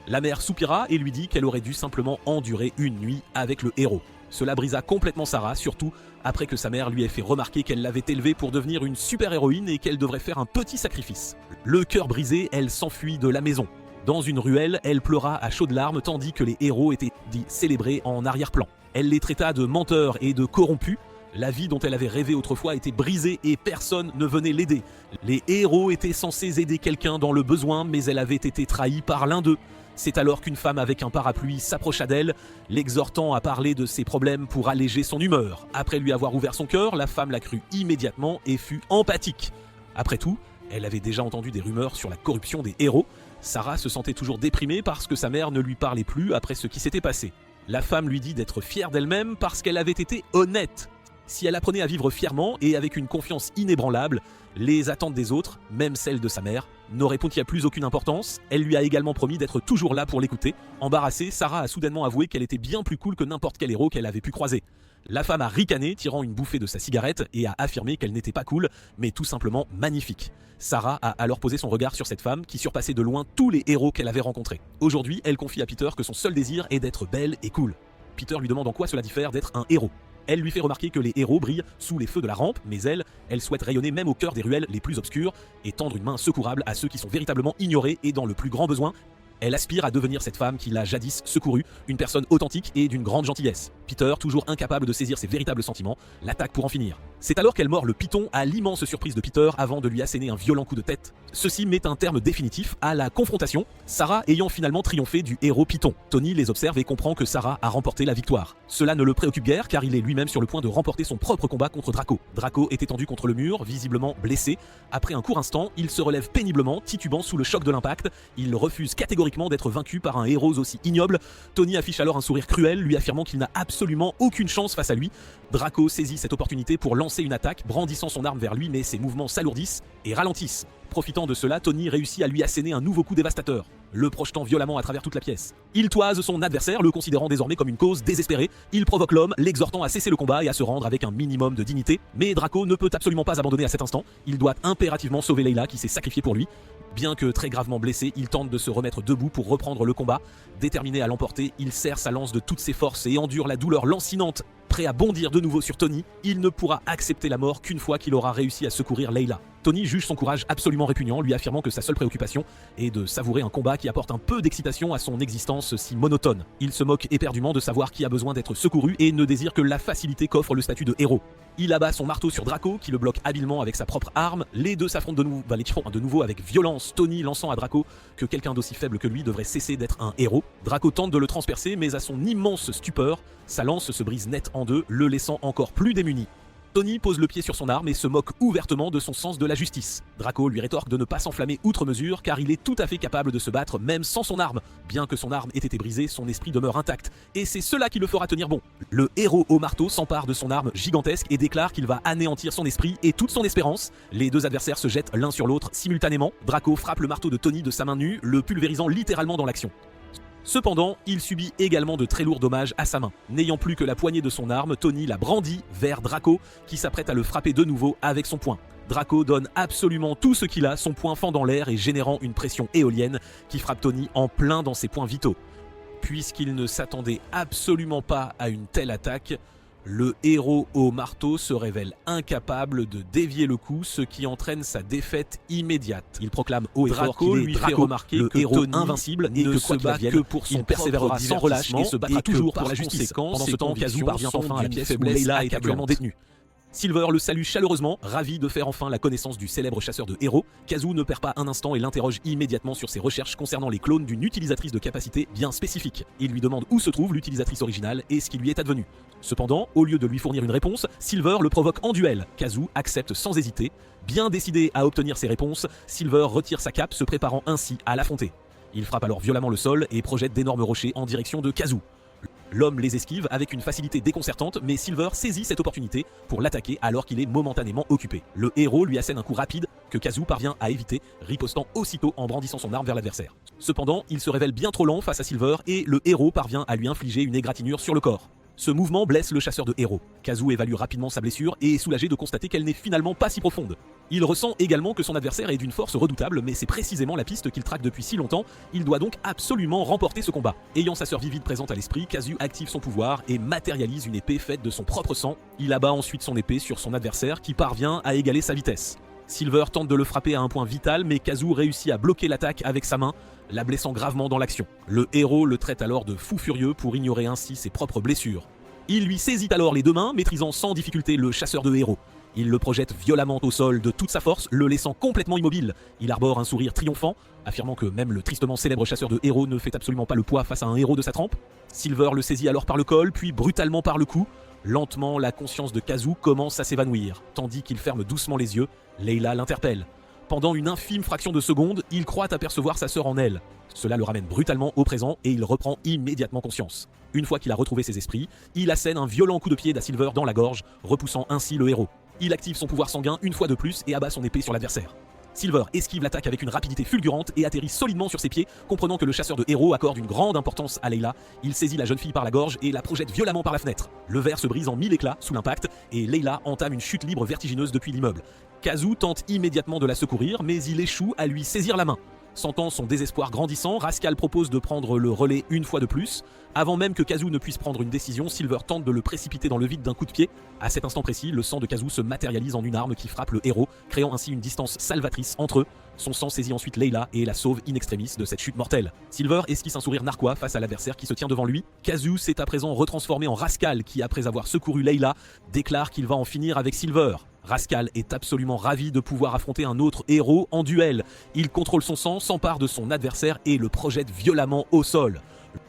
La mère soupira et lui dit qu'elle aurait dû simplement endurer une nuit avec le héros. Cela brisa complètement Sarah, surtout après que sa mère lui ait fait remarquer qu'elle l'avait élevée pour devenir une super-héroïne et qu'elle devrait faire un petit sacrifice. Le cœur brisé, elle s'enfuit de la maison. Dans une ruelle, elle pleura à chaudes larmes tandis que les héros étaient dits célébrés en arrière-plan. Elle les traita de menteurs et de corrompus. La vie dont elle avait rêvé autrefois était brisée et personne ne venait l'aider. Les héros étaient censés aider quelqu'un dans le besoin, mais elle avait été trahie par l'un d'eux. C'est alors qu'une femme avec un parapluie s'approcha d'elle, l'exhortant à parler de ses problèmes pour alléger son humeur. Après lui avoir ouvert son cœur, la femme la crut immédiatement et fut empathique. Après tout, elle avait déjà entendu des rumeurs sur la corruption des héros. Sarah se sentait toujours déprimée parce que sa mère ne lui parlait plus après ce qui s'était passé. La femme lui dit d'être fière d'elle-même parce qu'elle avait été honnête. Si elle apprenait à vivre fièrement et avec une confiance inébranlable, les attentes des autres, même celles de sa mère, n'auraient plus aucune importance. Elle lui a également promis d'être toujours là pour l'écouter. Embarrassée, Sarah a soudainement avoué qu'elle était bien plus cool que n'importe quel héros qu'elle avait pu croiser. La femme a ricané, tirant une bouffée de sa cigarette, et a affirmé qu'elle n'était pas cool, mais tout simplement magnifique. Sarah a alors posé son regard sur cette femme qui surpassait de loin tous les héros qu'elle avait rencontrés. Aujourd'hui, elle confie à Peter que son seul désir est d'être belle et cool. Peter lui demande en quoi cela diffère d'être un héros. Elle lui fait remarquer que les héros brillent sous les feux de la rampe, mais elle souhaite rayonner même au cœur des ruelles les plus obscures et tendre une main secourable à ceux qui sont véritablement ignorés et dans le plus grand besoin. Elle aspire à devenir cette femme qui l'a jadis secourue, une personne authentique et d'une grande gentillesse. Peter, toujours incapable de saisir ses véritables sentiments, l'attaque pour en finir. C'est alors qu'elle mord le python à l'immense surprise de Peter avant de lui asséner un violent coup de tête. Ceci met un terme définitif à la confrontation, Sarah ayant finalement triomphé du héros python. Tony les observe et comprend que Sarah a remporté la victoire. Cela ne le préoccupe guère car il est lui-même sur le point de remporter son propre combat contre Draco. Draco est étendu contre le mur, visiblement blessé. Après un court instant, il se relève péniblement, titubant sous le choc de l'impact. Il refuse catégoriquement d'être vaincu par un héros aussi ignoble. Tony affiche alors un sourire cruel, lui affirmant qu'il n'a absolument aucune chance face à lui. Draco saisit cette opportunité pour lancer une attaque, brandissant son arme vers lui, mais ses mouvements s'alourdissent et ralentissent. Profitant de cela, Tony réussit à lui asséner un nouveau coup dévastateur, le projetant violemment à travers toute la pièce. Il toise son adversaire, le considérant désormais comme une cause désespérée. Il provoque l'homme, l'exhortant à cesser le combat et à se rendre avec un minimum de dignité. Mais Draco ne peut absolument pas abandonner à cet instant. Il doit impérativement sauver Layla qui s'est sacrifiée pour lui. Bien que très gravement blessé, il tente de se remettre debout pour reprendre le combat. Déterminé à l'emporter, il serre sa lance de toutes ses forces et endure la douleur lancinante Prêt à bondir de nouveau sur Tony, il ne pourra accepter la mort qu'une fois qu'il aura réussi à secourir Layla. Tony juge son courage absolument répugnant, lui affirmant que sa seule préoccupation est de savourer un combat qui apporte un peu d'excitation à son existence si monotone. Il se moque éperdument de savoir qui a besoin d'être secouru et ne désire que la facilité qu'offre le statut de héros. Il abat son marteau sur Draco, qui le bloque habilement avec sa propre arme. Les deux s'affrontent de nouveau avec violence, Tony lançant à Draco que quelqu'un d'aussi faible que lui devrait cesser d'être un héros. Draco tente de le transpercer, mais à son immense stupeur, sa lance se brise net en deux, le laissant encore plus démuni. Tony pose le pied sur son arme et se moque ouvertement de son sens de la justice. Draco lui rétorque de ne pas s'enflammer outre mesure car il est tout à fait capable de se battre même sans son arme. Bien que son arme ait été brisée, son esprit demeure intact. Et c'est cela qui le fera tenir bon. Le héros au marteau s'empare de son arme gigantesque et déclare qu'il va anéantir son esprit et toute son espérance. Les deux adversaires se jettent l'un sur l'autre simultanément. Draco frappe le marteau de Tony de sa main nue, le pulvérisant littéralement dans l'action. Cependant, il subit également de très lourds dommages à sa main. N'ayant plus que la poignée de son arme, Tony la brandit vers Draco, qui s'apprête à le frapper de nouveau avec son poing. Draco donne absolument tout ce qu'il a, son poing fend dans l'air et générant une pression éolienne qui frappe Tony en plein dans ses points vitaux. Puisqu'il ne s'attendait absolument pas à une telle attaque, le héros au marteau se révèle incapable de dévier le coup, ce qui entraîne sa défaite immédiate. Il proclame haut et fort qu'il lui fait remarquer le héros Tony invincible et que se bat que pour son persévérera sans relâche et se battra toujours pour la justice. Pendant ce temps, Kazu parvient enfin à la pièce où Layla est actuellement détenue. Silver le salue chaleureusement, ravi de faire enfin la connaissance du célèbre chasseur de héros. Kazu ne perd pas un instant et l'interroge immédiatement sur ses recherches concernant les clones d'une utilisatrice de capacité bien spécifique. Il lui demande où se trouve l'utilisatrice originale et ce qui lui est advenu. Cependant, au lieu de lui fournir une réponse, Silver le provoque en duel. Kazu accepte sans hésiter. Bien décidé à obtenir ses réponses, Silver retire sa cape, se préparant ainsi à l'affronter. Il frappe alors violemment le sol et projette d'énormes rochers en direction de Kazu. L'homme les esquive avec une facilité déconcertante, mais Silver saisit cette opportunité pour l'attaquer alors qu'il est momentanément occupé. Le héros lui assène un coup rapide que Kazu parvient à éviter, ripostant aussitôt en brandissant son arme vers l'adversaire. Cependant, il se révèle bien trop lent face à Silver et le héros parvient à lui infliger une égratignure sur le corps. Ce mouvement blesse le chasseur de héros. Kazu évalue rapidement sa blessure et est soulagé de constater qu'elle n'est finalement pas si profonde. Il ressent également que son adversaire est d'une force redoutable, mais c'est précisément la piste qu'il traque depuis si longtemps. Il doit donc absolument remporter ce combat. Ayant sa sœur vivide présente à l'esprit, Kazu active son pouvoir et matérialise une épée faite de son propre sang. Il abat ensuite son épée sur son adversaire qui parvient à égaler sa vitesse. Silver tente de le frapper à un point vital, mais Kazu réussit à bloquer l'attaque avec sa main, la blessant gravement dans l'action. Le héros le traite alors de fou furieux pour ignorer ainsi ses propres blessures. Il lui saisit alors les deux mains, maîtrisant sans difficulté le chasseur de héros. Il le projette violemment au sol de toute sa force, le laissant complètement immobile. Il arbore un sourire triomphant, affirmant que même le tristement célèbre chasseur de héros ne fait absolument pas le poids face à un héros de sa trempe. Silver le saisit alors par le col, puis brutalement par le cou. Lentement, la conscience de Kazu commence à s'évanouir. Tandis qu'il ferme doucement les yeux, Layla l'interpelle. Pendant une infime fraction de seconde, il croit apercevoir sa sœur en elle. Cela le ramène brutalement au présent et il reprend immédiatement conscience. Une fois qu'il a retrouvé ses esprits, il assène un violent coup de pied à Silver dans la gorge, repoussant ainsi le héros. Il active son pouvoir sanguin une fois de plus et abat son épée sur l'adversaire. Silver esquive l'attaque avec une rapidité fulgurante et atterrit solidement sur ses pieds, comprenant que le chasseur de héros accorde une grande importance à Layla. Il saisit la jeune fille par la gorge et la projette violemment par la fenêtre. Le verre se brise en 1000 éclats sous l'impact et Layla entame une chute libre vertigineuse depuis l'immeuble. Kazu tente immédiatement de la secourir, mais il échoue à lui saisir la main. Sentant son désespoir grandissant, Rascal propose de prendre le relais une fois de plus. Avant même que Kazu ne puisse prendre une décision, Silver tente de le précipiter dans le vide d'un coup de pied. À cet instant précis, le sang de Kazu se matérialise en une arme qui frappe le héros, créant ainsi une distance salvatrice entre eux. Son sang saisit ensuite Layla et la sauve in extremis de cette chute mortelle. Silver esquisse un sourire narquois face à l'adversaire qui se tient devant lui. Kazu s'est à présent retransformé en Rascal qui, après avoir secouru Layla, déclare qu'il va en finir avec Silver. Rascal est absolument ravi de pouvoir affronter un autre héros en duel. Il contrôle son sang, s'empare de son adversaire et le projette violemment au sol.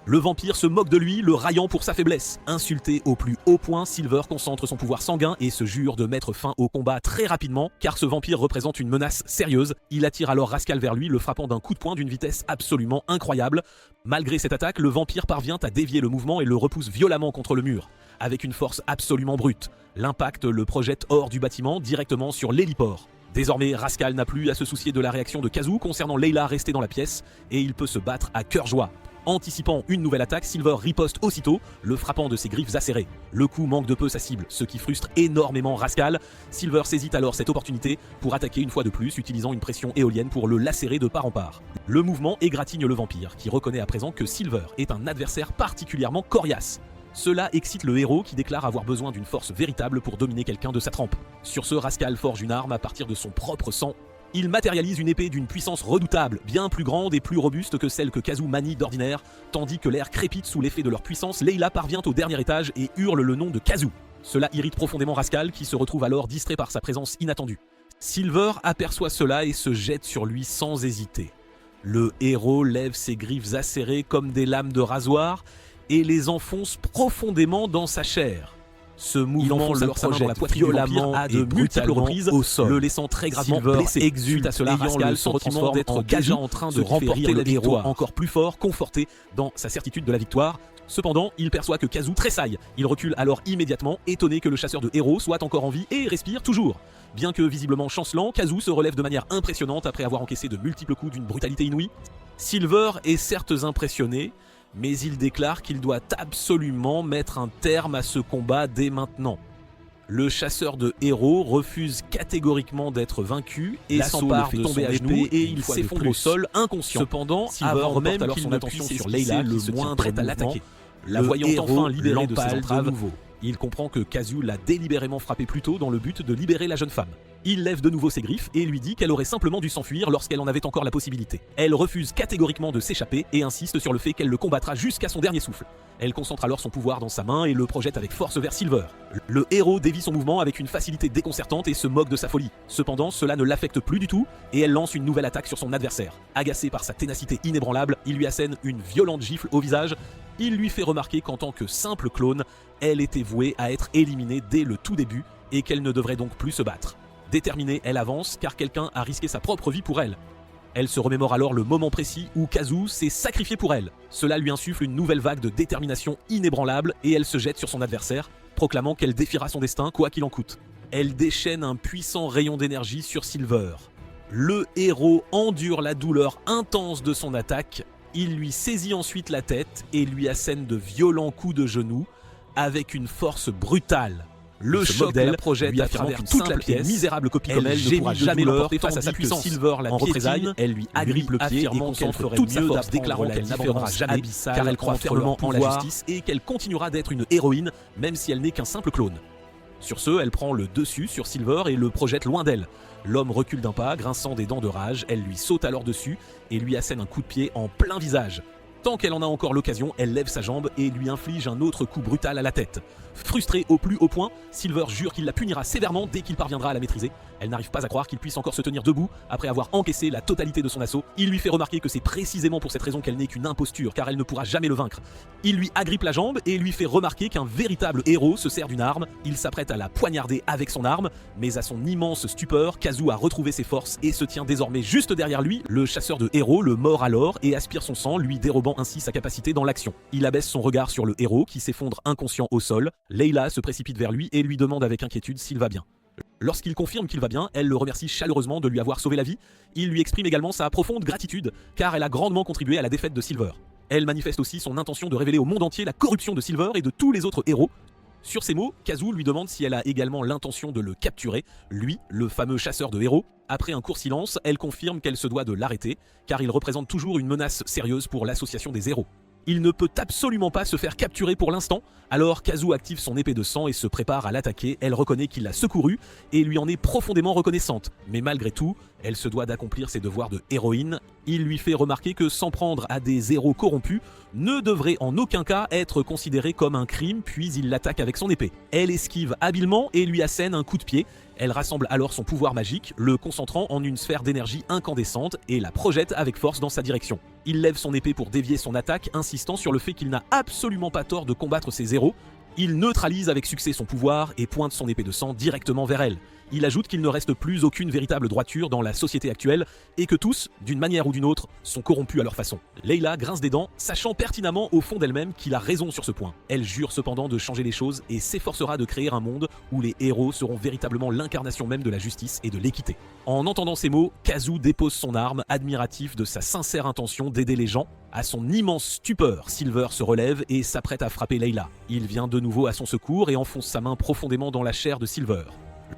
Le vampire se moque de lui, le raillant pour sa faiblesse. Insulté au plus haut point, Silver concentre son pouvoir sanguin et se jure de mettre fin au combat très rapidement, car ce vampire représente une menace sérieuse. Il attire alors Rascal vers lui, le frappant d'un coup de poing d'une vitesse absolument incroyable. Malgré cette attaque, le vampire parvient à dévier le mouvement et le repousse violemment contre le mur, avec une force absolument brute. L'impact le projette hors du bâtiment, directement sur l'héliport. Désormais, Rascal n'a plus à se soucier de la réaction de Kazu concernant Layla restée dans la pièce, et il peut se battre à cœur joie. Anticipant une nouvelle attaque, Silver riposte aussitôt, le frappant de ses griffes acérées. Le coup manque de peu sa cible, ce qui frustre énormément Rascal. Silver saisit alors cette opportunité pour attaquer une fois de plus, utilisant une pression éolienne pour le lacérer de part en part. Le mouvement égratigne le vampire, qui reconnaît à présent que Silver est un adversaire particulièrement coriace. Cela excite le héros qui déclare avoir besoin d'une force véritable pour dominer quelqu'un de sa trempe. Sur ce, Rascal forge une arme à partir de son propre sang. Il matérialise une épée d'une puissance redoutable, bien plus grande et plus robuste que celle que Kazu manie d'ordinaire, tandis que l'air crépite sous l'effet de leur puissance, Layla parvient au dernier étage et hurle le nom de Kazu. Cela irrite profondément Rascal qui se retrouve alors distrait par sa présence inattendue. Silver aperçoit cela et se jette sur lui sans hésiter. Le héros lève ses griffes acérées comme des lames de rasoir et les enfonce profondément dans sa chair. Ce mouvement le projette violemment à de multiples reprises au sol, le laissant très gravement blessé. Exulte à cela Rascal, le sentiment d'être déjà en train de remporter la victoire, encore plus fort, conforté dans sa certitude de la victoire. Cependant, il perçoit que Kazu tressaille. Il recule alors immédiatement, étonné que le chasseur de héros soit encore en vie et respire toujours. Bien que visiblement chancelant, Kazu se relève de manière impressionnante après avoir encaissé de multiples coups d'une brutalité inouïe. Silver est certes impressionné, mais il déclare qu'il doit absolument mettre un terme à ce combat dès maintenant. Le chasseur de héros refuse catégoriquement d'être vaincu et s'empare de tomber à genoux et il s'effondre au sol inconscient. Cependant, avant même qu'il ne puisse sur Layla le moins prêt à l'attaquer. La voyant enfin libérée de ses entraves, il comprend que Kazu l'a délibérément frappé plus tôt dans le but de libérer la jeune femme. Il lève de nouveau ses griffes et lui dit qu'elle aurait simplement dû s'enfuir lorsqu'elle en avait encore la possibilité. Elle refuse catégoriquement de s'échapper et insiste sur le fait qu'elle le combattra jusqu'à son dernier souffle. Elle concentre alors son pouvoir dans sa main et le projette avec force vers Silver. Le héros dévie son mouvement avec une facilité déconcertante et se moque de sa folie. Cependant, cela ne l'affecte plus du tout et elle lance une nouvelle attaque sur son adversaire. Agacé par sa ténacité inébranlable, il lui assène une violente gifle au visage. Il lui fait remarquer qu'en tant que simple clone, elle était vouée à être éliminée dès le tout début et qu'elle ne devrait donc plus se battre. Déterminée, elle avance car quelqu'un a risqué sa propre vie pour elle. Elle se remémore alors le moment précis où Kazu s'est sacrifié pour elle. Cela lui insuffle une nouvelle vague de détermination inébranlable et elle se jette sur son adversaire, proclamant qu'elle défiera son destin quoi qu'il en coûte. Elle déchaîne un puissant rayon d'énergie sur Silver. Le héros endure la douleur intense de son attaque. Il lui saisit ensuite la tête et lui assène de violents coups de genoux avec une force brutale. Le choc la projette à travers toute la pièce. Misérable copie comme elle ne pourra jamais l'emporter face à sa puissance. Silver la piétine, elle lui agrippe le pied et concentre toute sa force, déclarant qu'elle n'abandonnera jamais car elle croit fermement en la justice et qu'elle continuera d'être une héroïne même si elle n'est qu'un simple clone. Sur ce, elle prend le dessus sur Silver et le projette loin d'elle. L'homme recule d'un pas, grinçant des dents de rage, elle lui saute alors dessus et lui assène un coup de pied en plein visage. Tant qu'elle en a encore l'occasion, elle lève sa jambe et lui inflige un autre coup brutal à la tête. Frustré au plus haut point, Silver jure qu'il la punira sévèrement dès qu'il parviendra à la maîtriser. Elle n'arrive pas à croire qu'il puisse encore se tenir debout après avoir encaissé la totalité de son assaut. Il lui fait remarquer que c'est précisément pour cette raison qu'elle n'est qu'une imposture, car elle ne pourra jamais le vaincre. Il lui agrippe la jambe et lui fait remarquer qu'un véritable héros se sert d'une arme. Il s'apprête à la poignarder avec son arme, mais à son immense stupeur, Kazu a retrouvé ses forces et se tient désormais juste derrière lui. Le chasseur de héros le mord alors et aspire son sang, lui dérobant ainsi sa capacité dans l'action. Il abaisse son regard sur le héros qui s'effondre inconscient au sol. Layla se précipite vers lui et lui demande avec inquiétude s'il va bien. Lorsqu'il confirme qu'il va bien, elle le remercie chaleureusement de lui avoir sauvé la vie. Il lui exprime également sa profonde gratitude car elle a grandement contribué à la défaite de Silver. Elle manifeste aussi son intention de révéler au monde entier la corruption de Silver et de tous les autres héros. Sur ces mots, Kazu lui demande si elle a également l'intention de le capturer, lui, le fameux chasseur de héros. Après un court silence, elle confirme qu'elle se doit de l'arrêter, car il représente toujours une menace sérieuse pour l'association des héros. Il ne peut absolument pas se faire capturer pour l'instant, alors Kazu active son épée de sang et se prépare à l'attaquer. Elle reconnaît qu'il l'a secouru et lui en est profondément reconnaissante. Mais malgré tout, elle se doit d'accomplir ses devoirs de héroïne. Il lui fait remarquer que s'en prendre à des héros corrompus ne devrait en aucun cas être considéré comme un crime, puis il l'attaque avec son épée. Elle esquive habilement et lui assène un coup de pied. Elle rassemble alors son pouvoir magique, le concentrant en une sphère d'énergie incandescente et la projette avec force dans sa direction. Il lève son épée pour dévier son attaque, insistant sur le fait qu'il n'a absolument pas tort de combattre ses héros. Il neutralise avec succès son pouvoir et pointe son épée de sang directement vers elle. Il ajoute qu'il ne reste plus aucune véritable droiture dans la société actuelle et que tous, d'une manière ou d'une autre, sont corrompus à leur façon. Layla grince des dents, sachant pertinemment au fond d'elle-même qu'il a raison sur ce point. Elle jure cependant de changer les choses et s'efforcera de créer un monde où les héros seront véritablement l'incarnation même de la justice et de l'équité. En entendant ces mots, Kazu dépose son arme, admiratif de sa sincère intention d'aider les gens. À son immense stupeur, Silver se relève et s'apprête à frapper Layla. Il vient de nouveau à son secours et enfonce sa main profondément dans la chair de Silver.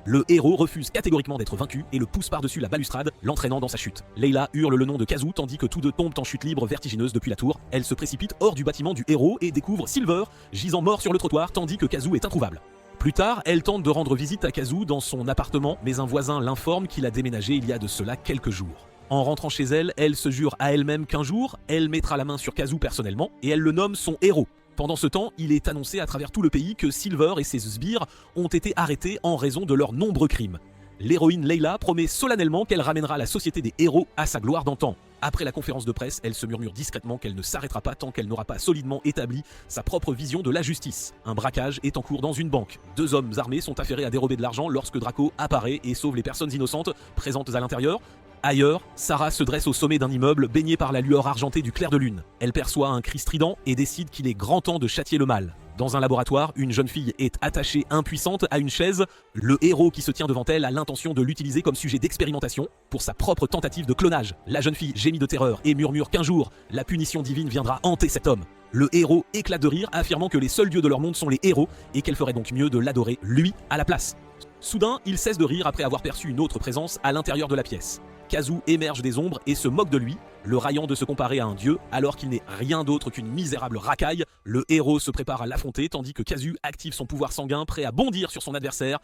Le héros refuse catégoriquement d'être vaincu et le pousse par-dessus la balustrade, l'entraînant dans sa chute. Layla hurle le nom de Kazu tandis que tous deux tombent en chute libre vertigineuse depuis la tour. Elle se précipite hors du bâtiment du héros et découvre Silver gisant mort sur le trottoir tandis que Kazu est introuvable. Plus tard, elle tente de rendre visite à Kazu dans son appartement, mais un voisin l'informe qu'il a déménagé il y a de cela quelques jours. En rentrant chez elle, elle se jure à elle-même qu'un jour, elle mettra la main sur Kazu personnellement et elle le nomme son héros. Pendant ce temps, il est annoncé à travers tout le pays que Silver et ses sbires ont été arrêtés en raison de leurs nombreux crimes. L'héroïne Layla promet solennellement qu'elle ramènera la société des héros à sa gloire d'antan. Après la conférence de presse, elle se murmure discrètement qu'elle ne s'arrêtera pas tant qu'elle n'aura pas solidement établi sa propre vision de la justice. Un braquage est en cours dans une banque. 2 hommes armés sont affairés à dérober de l'argent lorsque Draco apparaît et sauve les personnes innocentes présentes à l'intérieur. Ailleurs, Sarah se dresse au sommet d'un immeuble baigné par la lueur argentée du clair de lune. Elle perçoit un cri strident et décide qu'il est grand temps de châtier le mal. Dans un laboratoire, une jeune fille est attachée impuissante à une chaise. Le héros qui se tient devant elle a l'intention de l'utiliser comme sujet d'expérimentation pour sa propre tentative de clonage. La jeune fille gémit de terreur et murmure qu'un jour, la punition divine viendra hanter cet homme. Le héros éclate de rire, affirmant que les seuls dieux de leur monde sont les héros et qu'elle ferait donc mieux de l'adorer, lui, à la place. Soudain, il cesse de rire après avoir perçu une autre présence à l'intérieur de la pièce. Kazu émerge des ombres et se moque de lui, le raillant de se comparer à un dieu alors qu'il n'est rien d'autre qu'une misérable racaille. Le héros se prépare à l'affronter tandis que Kazu active son pouvoir sanguin prêt à bondir sur son adversaire.